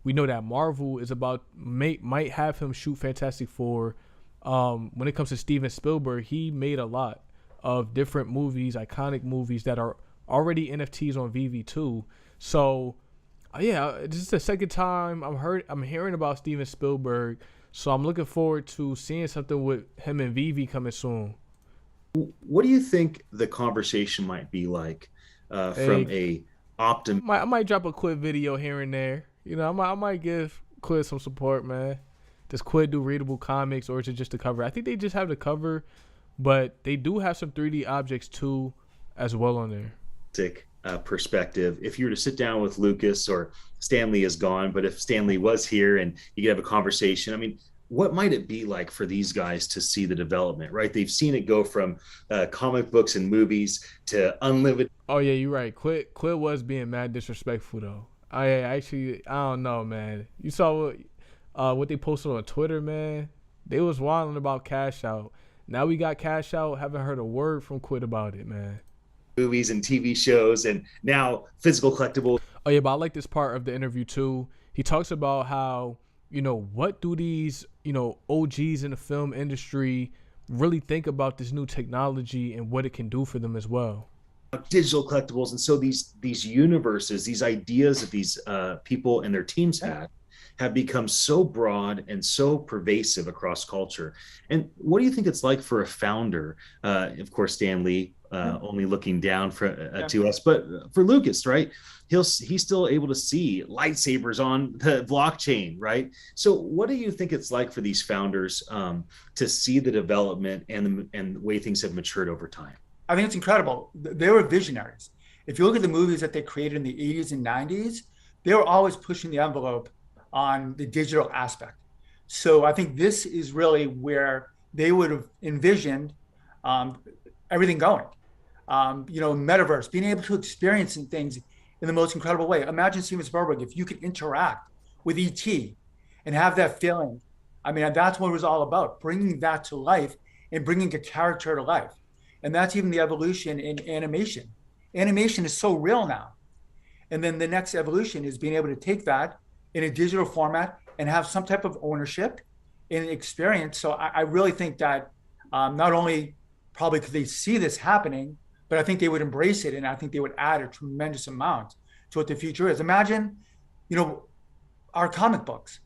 We know that Marvel is might have him shoot Fantastic Four. When it comes to Steven Spielberg, he made a lot of different movies, iconic movies that are already NFTs on Veve too. So, yeah, this is the second time I'm hearing about Steven Spielberg. So I'm looking forward to seeing something with him and Veve coming soon. What do you think the conversation might be like from a optim? I might drop a Quid video here and there. I might give Quid some support, man. Does Quid do readable comics, or is it just the cover? I think they just have the cover, but they do have some 3D objects too as well on there. Perspective. If you were to sit down with Lucas, or Stanley is gone, but if Stanley was here and you could have a conversation, I mean, what might it be like for these guys to see the development, right? They've seen it go from comic books and movies to unlimited. Oh yeah, you're right. Quid was being mad disrespectful though. I don't know, man. You saw what they posted on Twitter, man. They was wilding about Cash Out. Now we got Cash Out. Haven't heard a word from Quid about it, man. Movies and TV shows, and now physical collectibles. Oh yeah, but I like this part of the interview too. He talks about how, what do these, OGs in the film industry really think about this new technology and what it can do for them as well. Digital collectibles. And so these universes, these ideas that these people and their teams have become so broad and so pervasive across culture. And what do you think it's like for a founder? Of course, Stan Lee, only looking down to us, but for Lucas, right? He's still able to see lightsabers on the blockchain, right? So what do you think it's like for these founders to see the development and the way things have matured over time? I think it's incredible. They were visionaries. If you look at the movies that they created in the 80s and 90s, they were always pushing the envelope on the digital aspect. So I think this is really where they would have envisioned everything going. Metaverse, being able to experience things in the most incredible way. Imagine Steven Spielberg, if you could interact with ET and have that feeling. I mean, that's what it was all about, bringing that to life and bringing a character to life. And that's even the evolution in animation. Animation is so real now. And then the next evolution is being able to take that in a digital format and have some type of ownership and experience. So I really think that Not only probably could they see this happening, but I think they would embrace it, and I think they would add a tremendous amount to what the future is. Imagine, our comic books,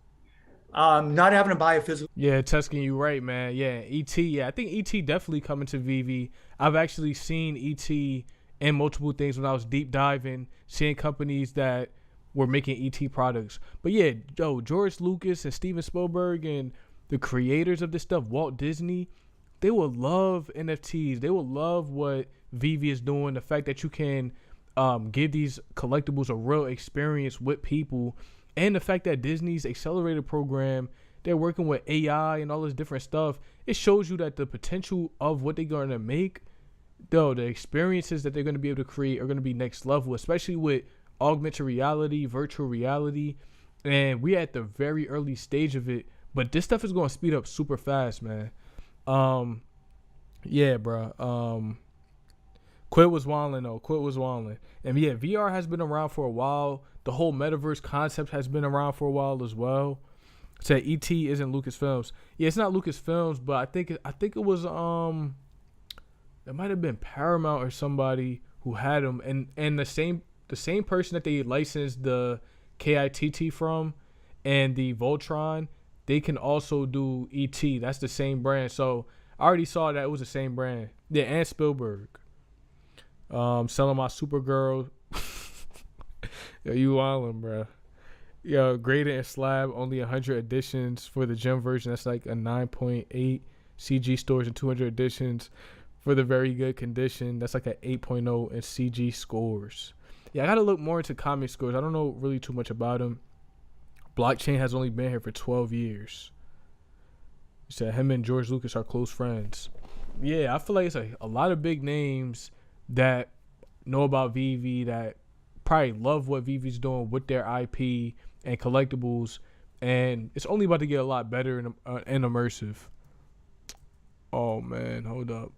not having to buy a physical. Yeah, Tuscan, you right, man. Yeah, ET. Yeah, I think ET definitely coming to VV. I've actually seen ET in multiple things when I was deep diving, seeing companies that were making ET products. But yeah, George Lucas and Steven Spielberg and the creators of this stuff, Walt Disney, they will love NFTs. They will love what VV is doing. The fact that you can give these collectibles a real experience with people, and the fact that Disney's accelerator program, they're working with AI and all this different stuff. It shows you that the potential of what they're going to make, the experiences that they're going to be able to create are going to be next level, especially with augmented reality, virtual reality. And we're at the very early stage of it, but this stuff is going to speed up super fast, man. Yeah, bro. Quit was wildin' though. Quit was wildin'. And yeah, VR has been around for a while. The whole metaverse concept has been around for a while as well. Said ET isn't Lucasfilms. Yeah, it's not Lucasfilms, but I think it was it might have been Paramount or somebody who had them, and the same person that they licensed the KITT from and the Voltron, they can also do ET. That's the same brand. So I already saw that it was the same brand. Yeah, and Spielberg. Selling my Supergirl. Yo, you wildin', bro. Yo, graded and slab, only 100 editions for the gem version. That's like a 9.8. CG stores and 200 editions for the very good condition. That's like an 8.0 in CG scores. Yeah, I gotta look more into comic scores. I don't know really too much about them. Blockchain has only been here for 12 years. He said him and George Lucas are close friends. Yeah, I feel like it's a lot of big names that know about VV, that probably love what VV's doing with their IP and collectibles, and it's only about to get a lot better and immersive. Oh man, hold up.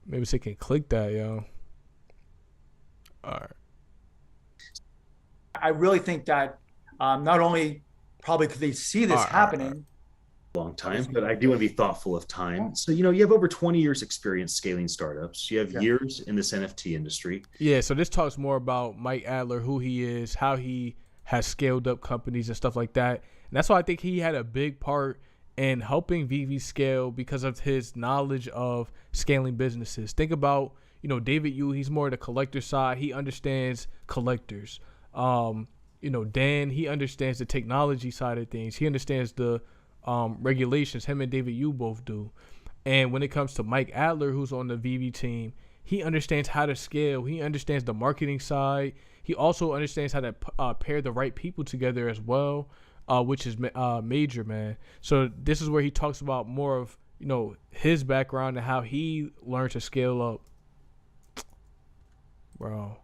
Maybe they can click that, yo. All right. I really think that not only probably could they see this happening. Long time, but I do want to be thoughtful of time. So, you have over 20 years experience scaling startups. You have years in this NFT industry. Yeah, so this talks more about Mike Adler, who he is, how he has scaled up companies and stuff like that. And that's why I think he had a big part in helping VV scale because of his knowledge of scaling businesses. Think about, David Yu, he's more the collector side. He understands collectors. Dan, he understands the technology side of things. He understands the regulations. Him and David Yu both do. And when it comes to Mike Adler, who's on the VV team, he understands how to scale. He understands the marketing side. He also understands how to pair the right people together as well, which is major, man. So this is where he talks about more of his background and how he learned to scale up. Bro.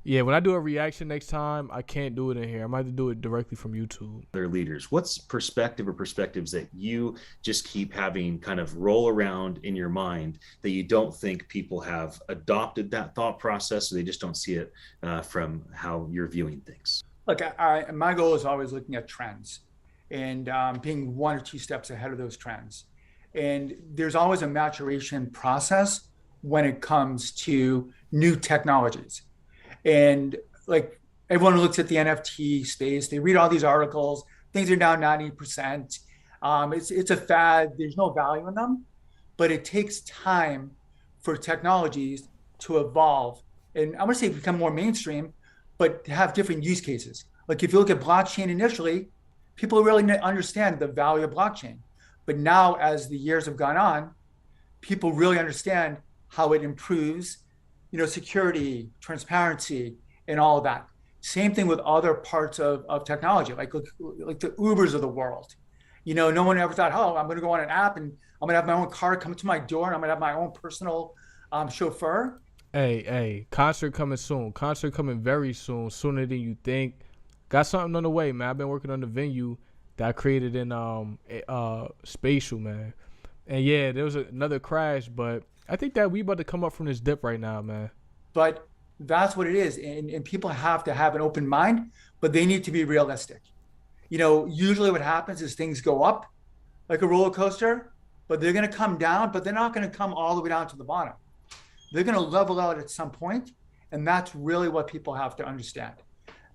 Yeah, when I do a reaction next time, I can't do it in here. I might have to do it directly from YouTube. Their leaders. What's perspectives that you just keep having kind of roll around in your mind that you don't think people have adopted that thought process, so they just don't see it from how you're viewing things? Look, my goal is always looking at trends and being 1 or 2 steps ahead of those trends. And there's always a maturation process when it comes to new technologies. And like everyone who looks at the NFT space, they read all these articles, things are down 90%. It's a fad. There's no value in them, but it takes time for technologies to evolve. And I'm going to say become more mainstream, but to have different use cases. Like if you look at blockchain initially, people really understand the value of blockchain. But now as the years have gone on, people really understand how it improves security, transparency, and all of that. Same thing with other parts of technology, like the Ubers of the world. No one ever thought, I'm going to go on an app and I'm going to have my own car come to my door and I'm going to have my own personal chauffeur. Hey, concert coming soon. Concert coming very soon, sooner than you think. Got something on the way, man. I've been working on the venue that I created in Spatial, man. And yeah, there was another crash, but I think that we about to come up from this dip right now, man. But that's what it is. And people have to have an open mind, but they need to be realistic. Usually what happens is things go up like a roller coaster, but they're going to come down, but they're not going to come all the way down to the bottom. They're going to level out at some point, and that's really what people have to understand,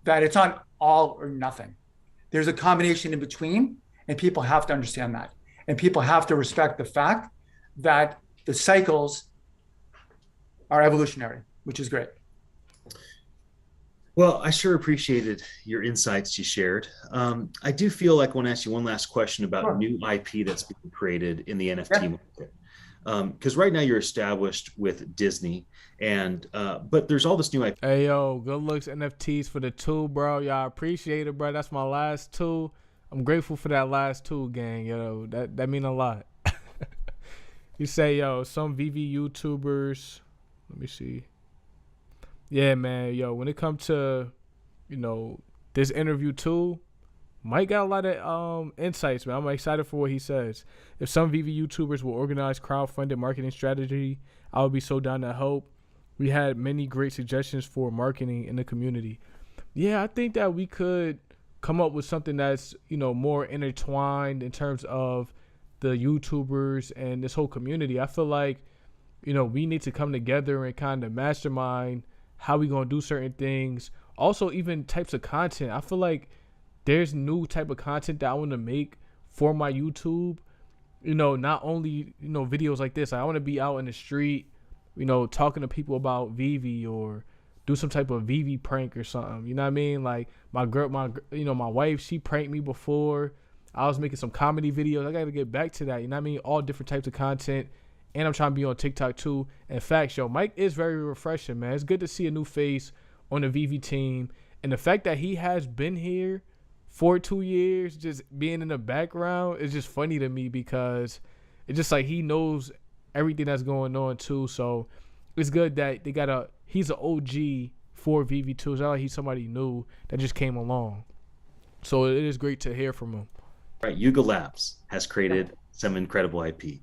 that it's not all or nothing. There's a combination in between, and people have to understand that. And people have to respect the fact that the cycles are evolutionary, which is great. Well, I sure appreciated your insights you shared. I do feel like I want to ask you one last question about new IP that's being created in the NFT market. Because right now you're established with Disney, and but there's all this new IP. Hey, yo, good looks NFTs for the 2, bro. Y'all appreciate it, bro. That's my last 2. I'm grateful for that last 2, gang. Yo, that mean a lot. You say, yo, some VV YouTubers. Let me see. Yeah, man. Yo, when it comes to, this interview too, Mike got a lot of insights, man. I'm excited for what he says. If some VV YouTubers will organize crowdfunded marketing strategy, I would be so down to help. We had many great suggestions for marketing in the community. Yeah, I think that we could come up with something that's, more intertwined in terms of the YouTubers and this whole community. I feel like, we need to come together and kind of mastermind how we going to do certain things. Also, even types of content. I feel like there's new type of content that I want to make for my YouTube. Not only, videos like this. I want to be out in the street, talking to people about Veve, or do some type of Veve prank or something. You know what I mean? Like my wife, she pranked me before. I was making some comedy videos. I got to get back to that. You know what I mean? All different types of content. And I'm trying to be on TikTok too. In fact, Mike is very refreshing, man. It's good to see a new face on the Veve team. And the fact that he has been here for 2 years, just being in the background, is just funny to me, because it's just like he knows everything that's going on too. So it's good that he's an OG for Veve too. It's not like he's somebody new that just came along. So it is great to hear from him. Right, Yuga Labs has created some incredible IP.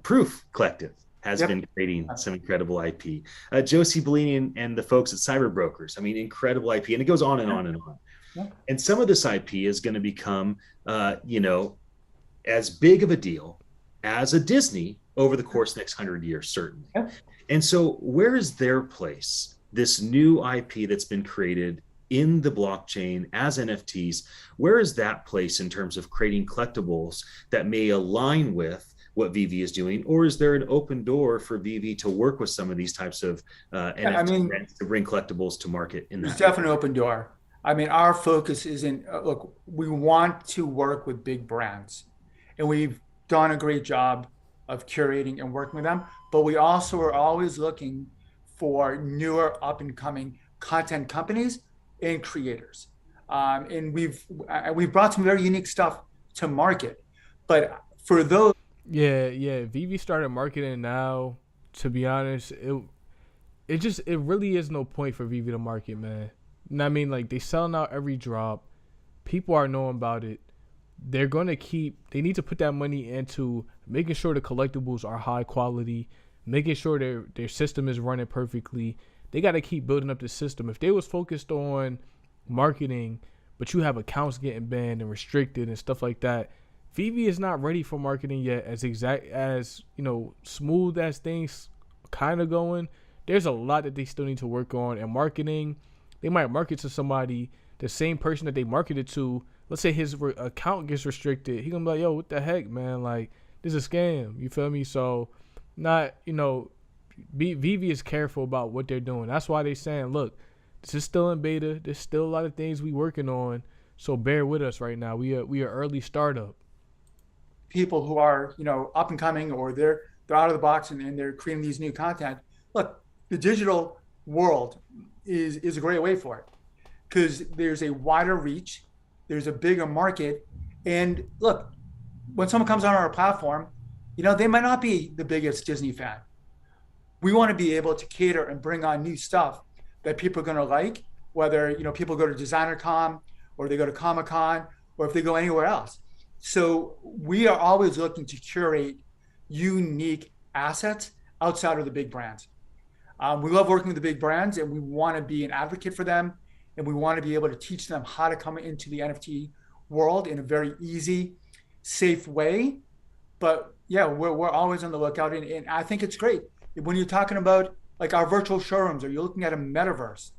Proof Collective has been creating some incredible IP. Josie Bellini and the folks at Cyber Brokers, incredible IP, and it goes on and on and on. Yeah. And some of this IP is going to become, as big of a deal as a Disney over the course of the next 100 years, certainly. Yeah. And so where is their place, this new IP that's been created in the blockchain as NFTs, where is that place in terms of creating collectibles that may align with what Veve is doing? Or is there an open door for Veve to work with some of these types of NFT brands to bring collectibles to market? There's definitely an open door. Our focus isn't, look, we want to work with big brands, and we've done a great job of curating and working with them, but we also are always looking for newer up and coming content companies and creators. And we've brought some very unique stuff to market. But for those... Yeah. Veve started marketing now. To be honest, it really is no point for Veve to market, man. You know what I mean? Like, they selling out every drop. People are knowing about it. They need to put that money into making sure the collectibles are high quality, making sure their system is running perfectly. They got to keep building up the system. If they was focused on marketing, but you have accounts getting banned and restricted and stuff like that, Veve is not ready for marketing yet. As smooth as things kind of going, there's a lot that they still need to work on. And marketing, they might market to somebody, the same person that they marketed to. Let's say his account gets restricted. He gonna be like, yo, what the heck, man? Like, this is a scam. You feel me? So, Veve is careful about what they're doing. That's why they're saying, look, this is still in beta. There's still a lot of things we working on. So bear with us right now. We are early startup. People who are, up and coming, or they're out of the box and they're creating these new content. Look, the digital world is a great way for it, because there's a wider reach, there's a bigger market. And look, when someone comes on our platform, they might not be the biggest Disney fan. We want to be able to cater and bring on new stuff that people are going to like, whether, people go to DesignerCon or they go to Comic-Con, or if they go anywhere else. So we are always looking to curate unique assets outside of the big brands. We love working with the big brands, and we want to be an advocate for them, and we want to be able to teach them how to come into the NFT world in a very easy, safe way. But Yeah, we're always on the lookout, and I think it's great when you're talking about like our virtual showrooms, or you're looking at a metaverse.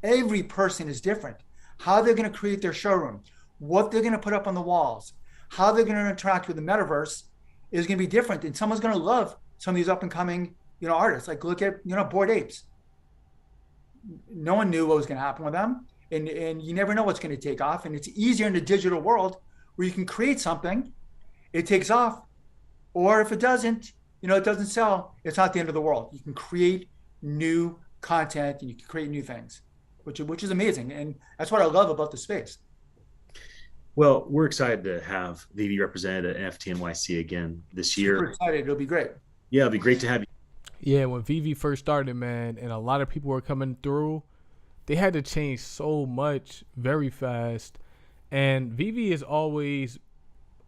Every person is different. How they're going to create their showroom, what they're going to put up on the walls, how they're going to interact with the metaverse is going to be different. And someone's going to love some of these up and coming, artists. Like look at, Bored Apes. No one knew what was going to happen with them. And you never know what's going to take off. And it's easier in the digital world where you can create something, it takes off. Or if it doesn't, it doesn't sell, it's not the end of the world. You can create new content and you can create new things, which is amazing. And that's what I love about the space. Well, we're excited to have Veve represented at NFT NYC again this year. Super excited. It'll be great. Yeah, it'll be great to have you. Yeah, when Veve first started, man, and a lot of people were coming through, they had to change so much very fast. And Veve is always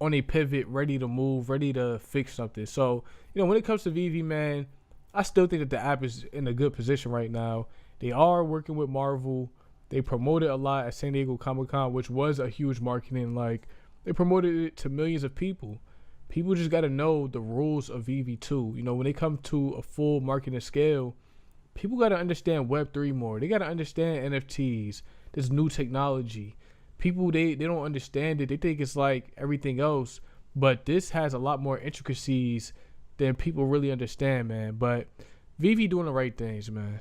on a pivot, ready to move, ready to fix something. So, when it comes to Veve, man, I still think that the app is in a good position right now. They are working with Marvel. They promoted a lot at San Diego Comic-Con, which was a huge marketing. Like, they promoted it to millions of people. People just got to know the rules of Veve too. When they come to a full marketing scale, people got to understand Web3 more. They got to understand NFTs, this new technology. People, they don't understand it. They think it's like everything else. But this has a lot more intricacies than people really understand, man. But Veve doing the right things, man.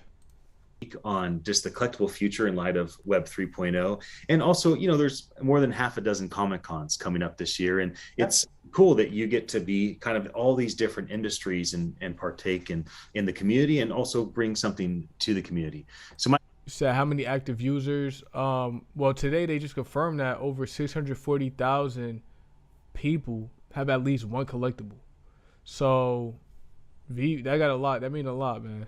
On just the collectible future in light of Web 3.0. And also, there's more than half a dozen Comic Cons coming up this year. And it's cool that you get to be kind of all these different industries and partake in the community and also bring something to the community. So You said how many active users? Well, today they just confirmed that over 640,000 people have at least one collectible. So Veve, that got a lot. That means a lot, man.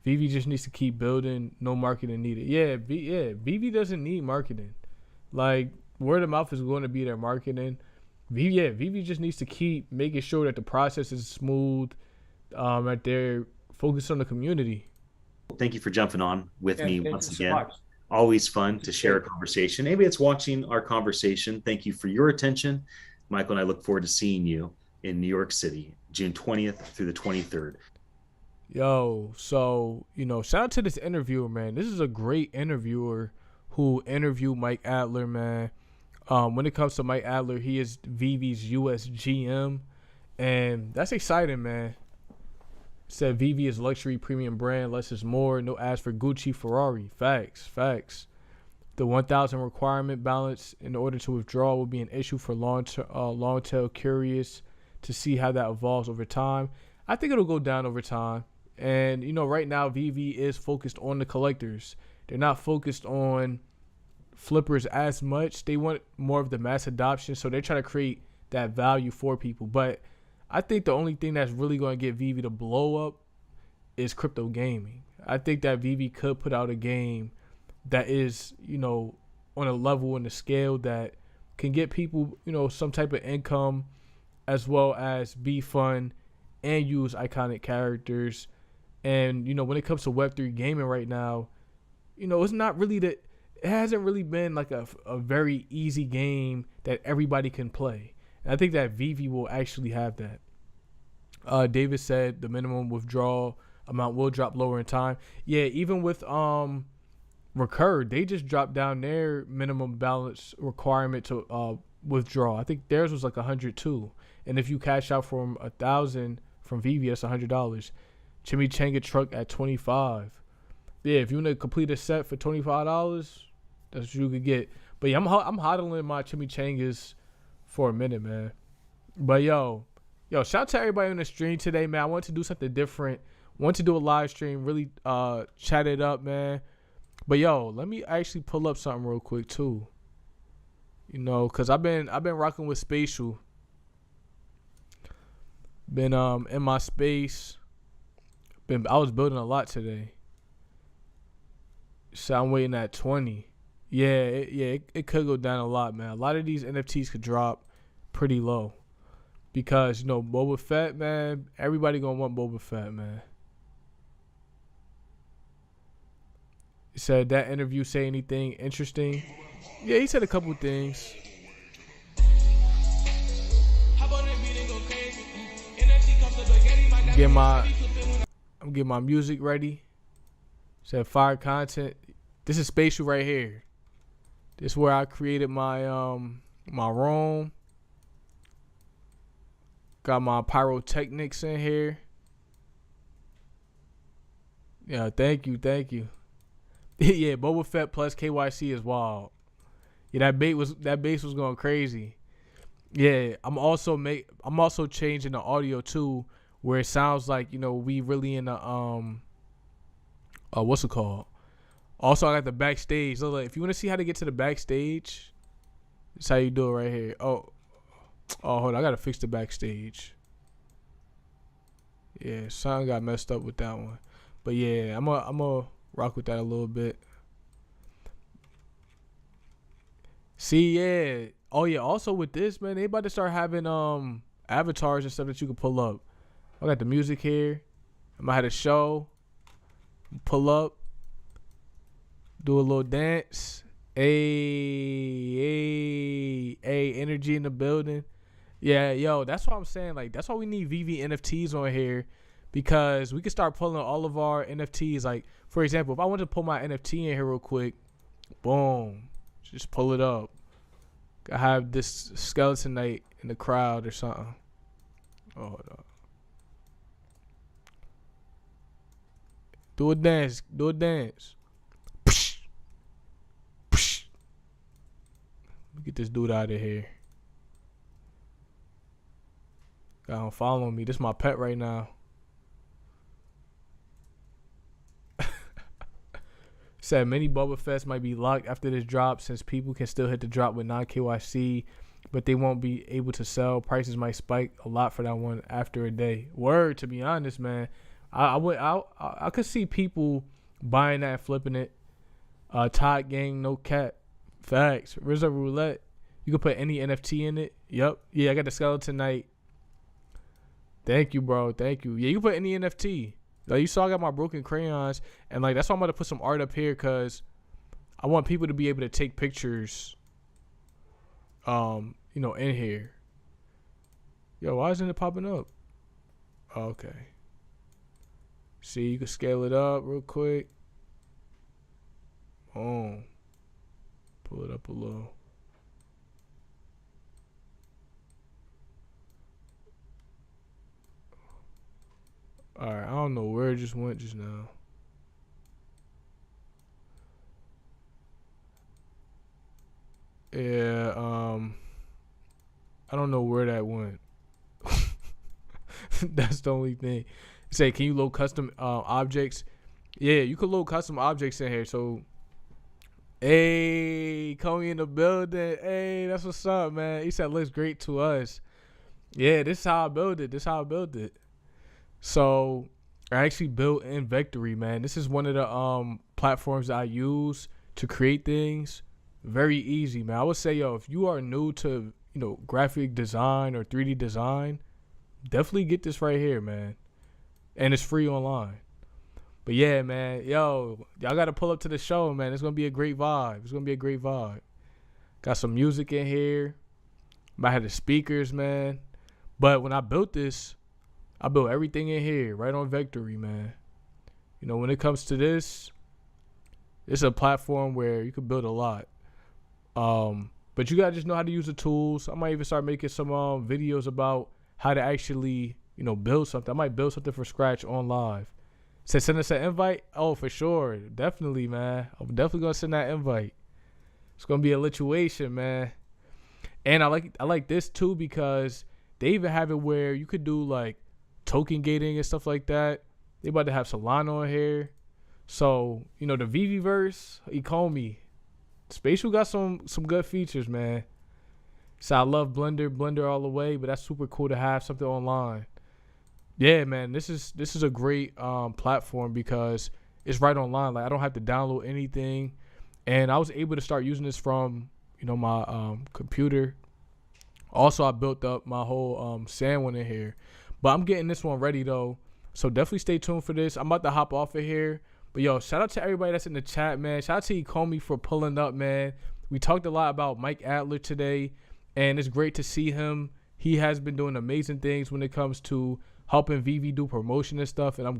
Veve just needs to keep building. No marketing needed. Yeah, Veve doesn't need marketing. Like, word of mouth is going to be their marketing. Veve just needs to keep making sure that the process is smooth, that they're focused on the community. Thank you for jumping on with me once again. Always fun to share a conversation. Anybody that's watching our conversation, thank you for your attention. Michael and I look forward to seeing you in New York City, June 20th through the 23rd. Yo, so, shout out to this interviewer, man. This is a great interviewer who interviewed Mike Adler, man. When it comes to Mike Adler, he is Veve's US GM, and that's exciting, man. Said Veve is luxury premium brand, less is more, no ads for Gucci, Ferrari. Facts. The 1,000 requirement balance in order to withdraw will be an issue for long tail curious to see how that evolves over time. I think it'll go down over time. And, right now, Veve is focused on the collectors. They're not focused on flippers as much. They want more of the mass adoption, so they're trying to create that value for people. But I think the only thing that's really going to get Veve to blow up is crypto gaming. I think that Veve could put out a game that is, on a level and a scale that can get people, some type of income as well as be fun and use iconic characters. And, when it comes to Web3 gaming right now, it's not really it hasn't really been like a very easy game that everybody can play. And I think that Veve will actually have that. David said the minimum withdrawal amount will drop lower in time. Yeah, even with Recur, they just dropped down their minimum balance requirement to withdraw. I think theirs was like 102. And if you cash out from 1,000 from Veve, that's $100. Chimichanga truck at $25. Yeah, if you want to complete a set for $25, that's what you could get. But yeah, I'm hodling my chimichangas for a minute, man. But yo, shout out to everybody on the stream today, man. I wanted to do something different. Want to do a live stream, really chat it up, man. But yo, let me actually pull up something real quick too. Cause I've been rocking with Spatial. Been in my space. I was building a lot today. So I'm waiting at 20. Yeah, it could go down a lot, man. A lot of these NFTs could drop pretty low. Because, Boba Fett, man, everybody gonna want Boba Fett, man. He said that interview say anything interesting? Yeah, he said a couple things. How about it? I'm getting my music ready. Said fire content. This is spatial right here. This is where I created my my room. Got my pyrotechnics in here. Yeah, thank you. Yeah, Boba Fett plus KYC is wild. Yeah, that bass was going crazy. Yeah, I'm also changing the audio too, where it sounds like, you know, we really in a what's it called? Also, I got the backstage. So like, if you want to see how to get to the backstage, that's how you do it right here. Oh, hold on, I gotta fix the backstage. Yeah, something got messed up with that one. But yeah, I'm a rock with that a little bit. See, yeah. Oh yeah, also with this, man, they about to start having avatars and stuff that you can pull up. I got the music here. I might have a show. Pull up. Do a little dance. Hey, energy in the building. Yeah, yo, that's what I'm saying. Like, that's why we need Veve NFTs on here, because we can start pulling all of our NFTs. Like, for example, if I wanted to pull my NFT in here real quick, boom, just pull it up. I have this skeleton knight in the crowd or something. Oh, hold on. Do a dance. Psh. Get this dude out of here. Got him following me. This is my pet right now. Said many Boba Fests might be locked after this drop, since people can still hit the drop with non-KYC, but they won't be able to sell. Prices might spike a lot for that one after a day. Word, to be honest, man. I could see people buying that and flipping it. Todd Gang, no cap. Facts. RZA Roulette. You can put any NFT in it. Yep. Yeah, I got the Skeleton Knight. Thank you, bro. Thank you. Yeah, you can put any NFT. Like, you saw I got my broken crayons. And, like, that's why I'm going to put some art up here, because I want people to be able to take pictures, you know, in here. Yo, why isn't it popping up? Oh, okay. See, you can scale it up real quick. Boom. Pull it up a little. Alright, I don't know where it just went just now. Yeah, I don't know where that went. That's the only thing. Say, can you load custom objects? Yeah, you can load custom objects in here. So, hey, Comey in the building. Hey, that's what's up, man. He said, looks great to us. Yeah, this is how I built it. So, I actually built in Vectory, man. This is one of the platforms that I use to create things. Very easy, man. I would say, yo, if you are new to, you know, graphic design or 3D design, definitely get this right here, man. And it's free online. But yeah, man, yo, y'all got to pull up to the show, man. It's going to be a great vibe. Got some music in here. Might have the speakers, man. But when I built this, I built everything in here, right on Vectory, man. You know, when it comes to this, it's a platform where you can build a lot. But you got to just know how to use the tools. I might even start making some videos about how to actually, you know, build something. I might build something from scratch on live. Say send us an invite? Oh, for sure. Definitely, man. I'm definitely going to send that invite. It's going to be a lituation, man. And I like this too, because they even have it where you could do like token gating and stuff like that. They about to have Solana on here. So, you know, the Veveverse, Ecomi, Spatial got some good features, man. So I love Blender all the way, but that's super cool to have something online. Yeah, man, this is a great platform because it's right online. Like, I don't have to download anything, and I was able to start using this from, you know, my computer. Also, I built up my whole sand one in here, but I'm getting this one ready though. So definitely stay tuned for this. I'm about to hop off of here. But yo, shout out to everybody that's in the chat, man. Shout out to Ecomi for pulling up, man. We talked a lot about Mike Adler today, and it's great to see him. He has been doing amazing things when it comes to helping Veve do promotion and stuff. And I'm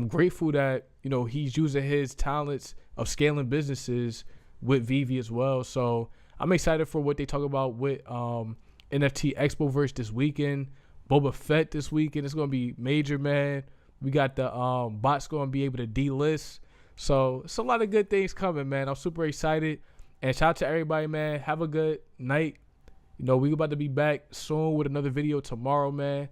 grateful that, you know, he's using his talents of scaling businesses with Veve as well. So I'm excited for what they talk about with NFT Expoverse this weekend. Boba Fett this weekend. It's going to be major, man. We got the bots going to be able to delist. So it's a lot of good things coming, man. I'm super excited. And shout out to everybody, man. Have a good night. You know, we're about to be back soon with another video tomorrow, man.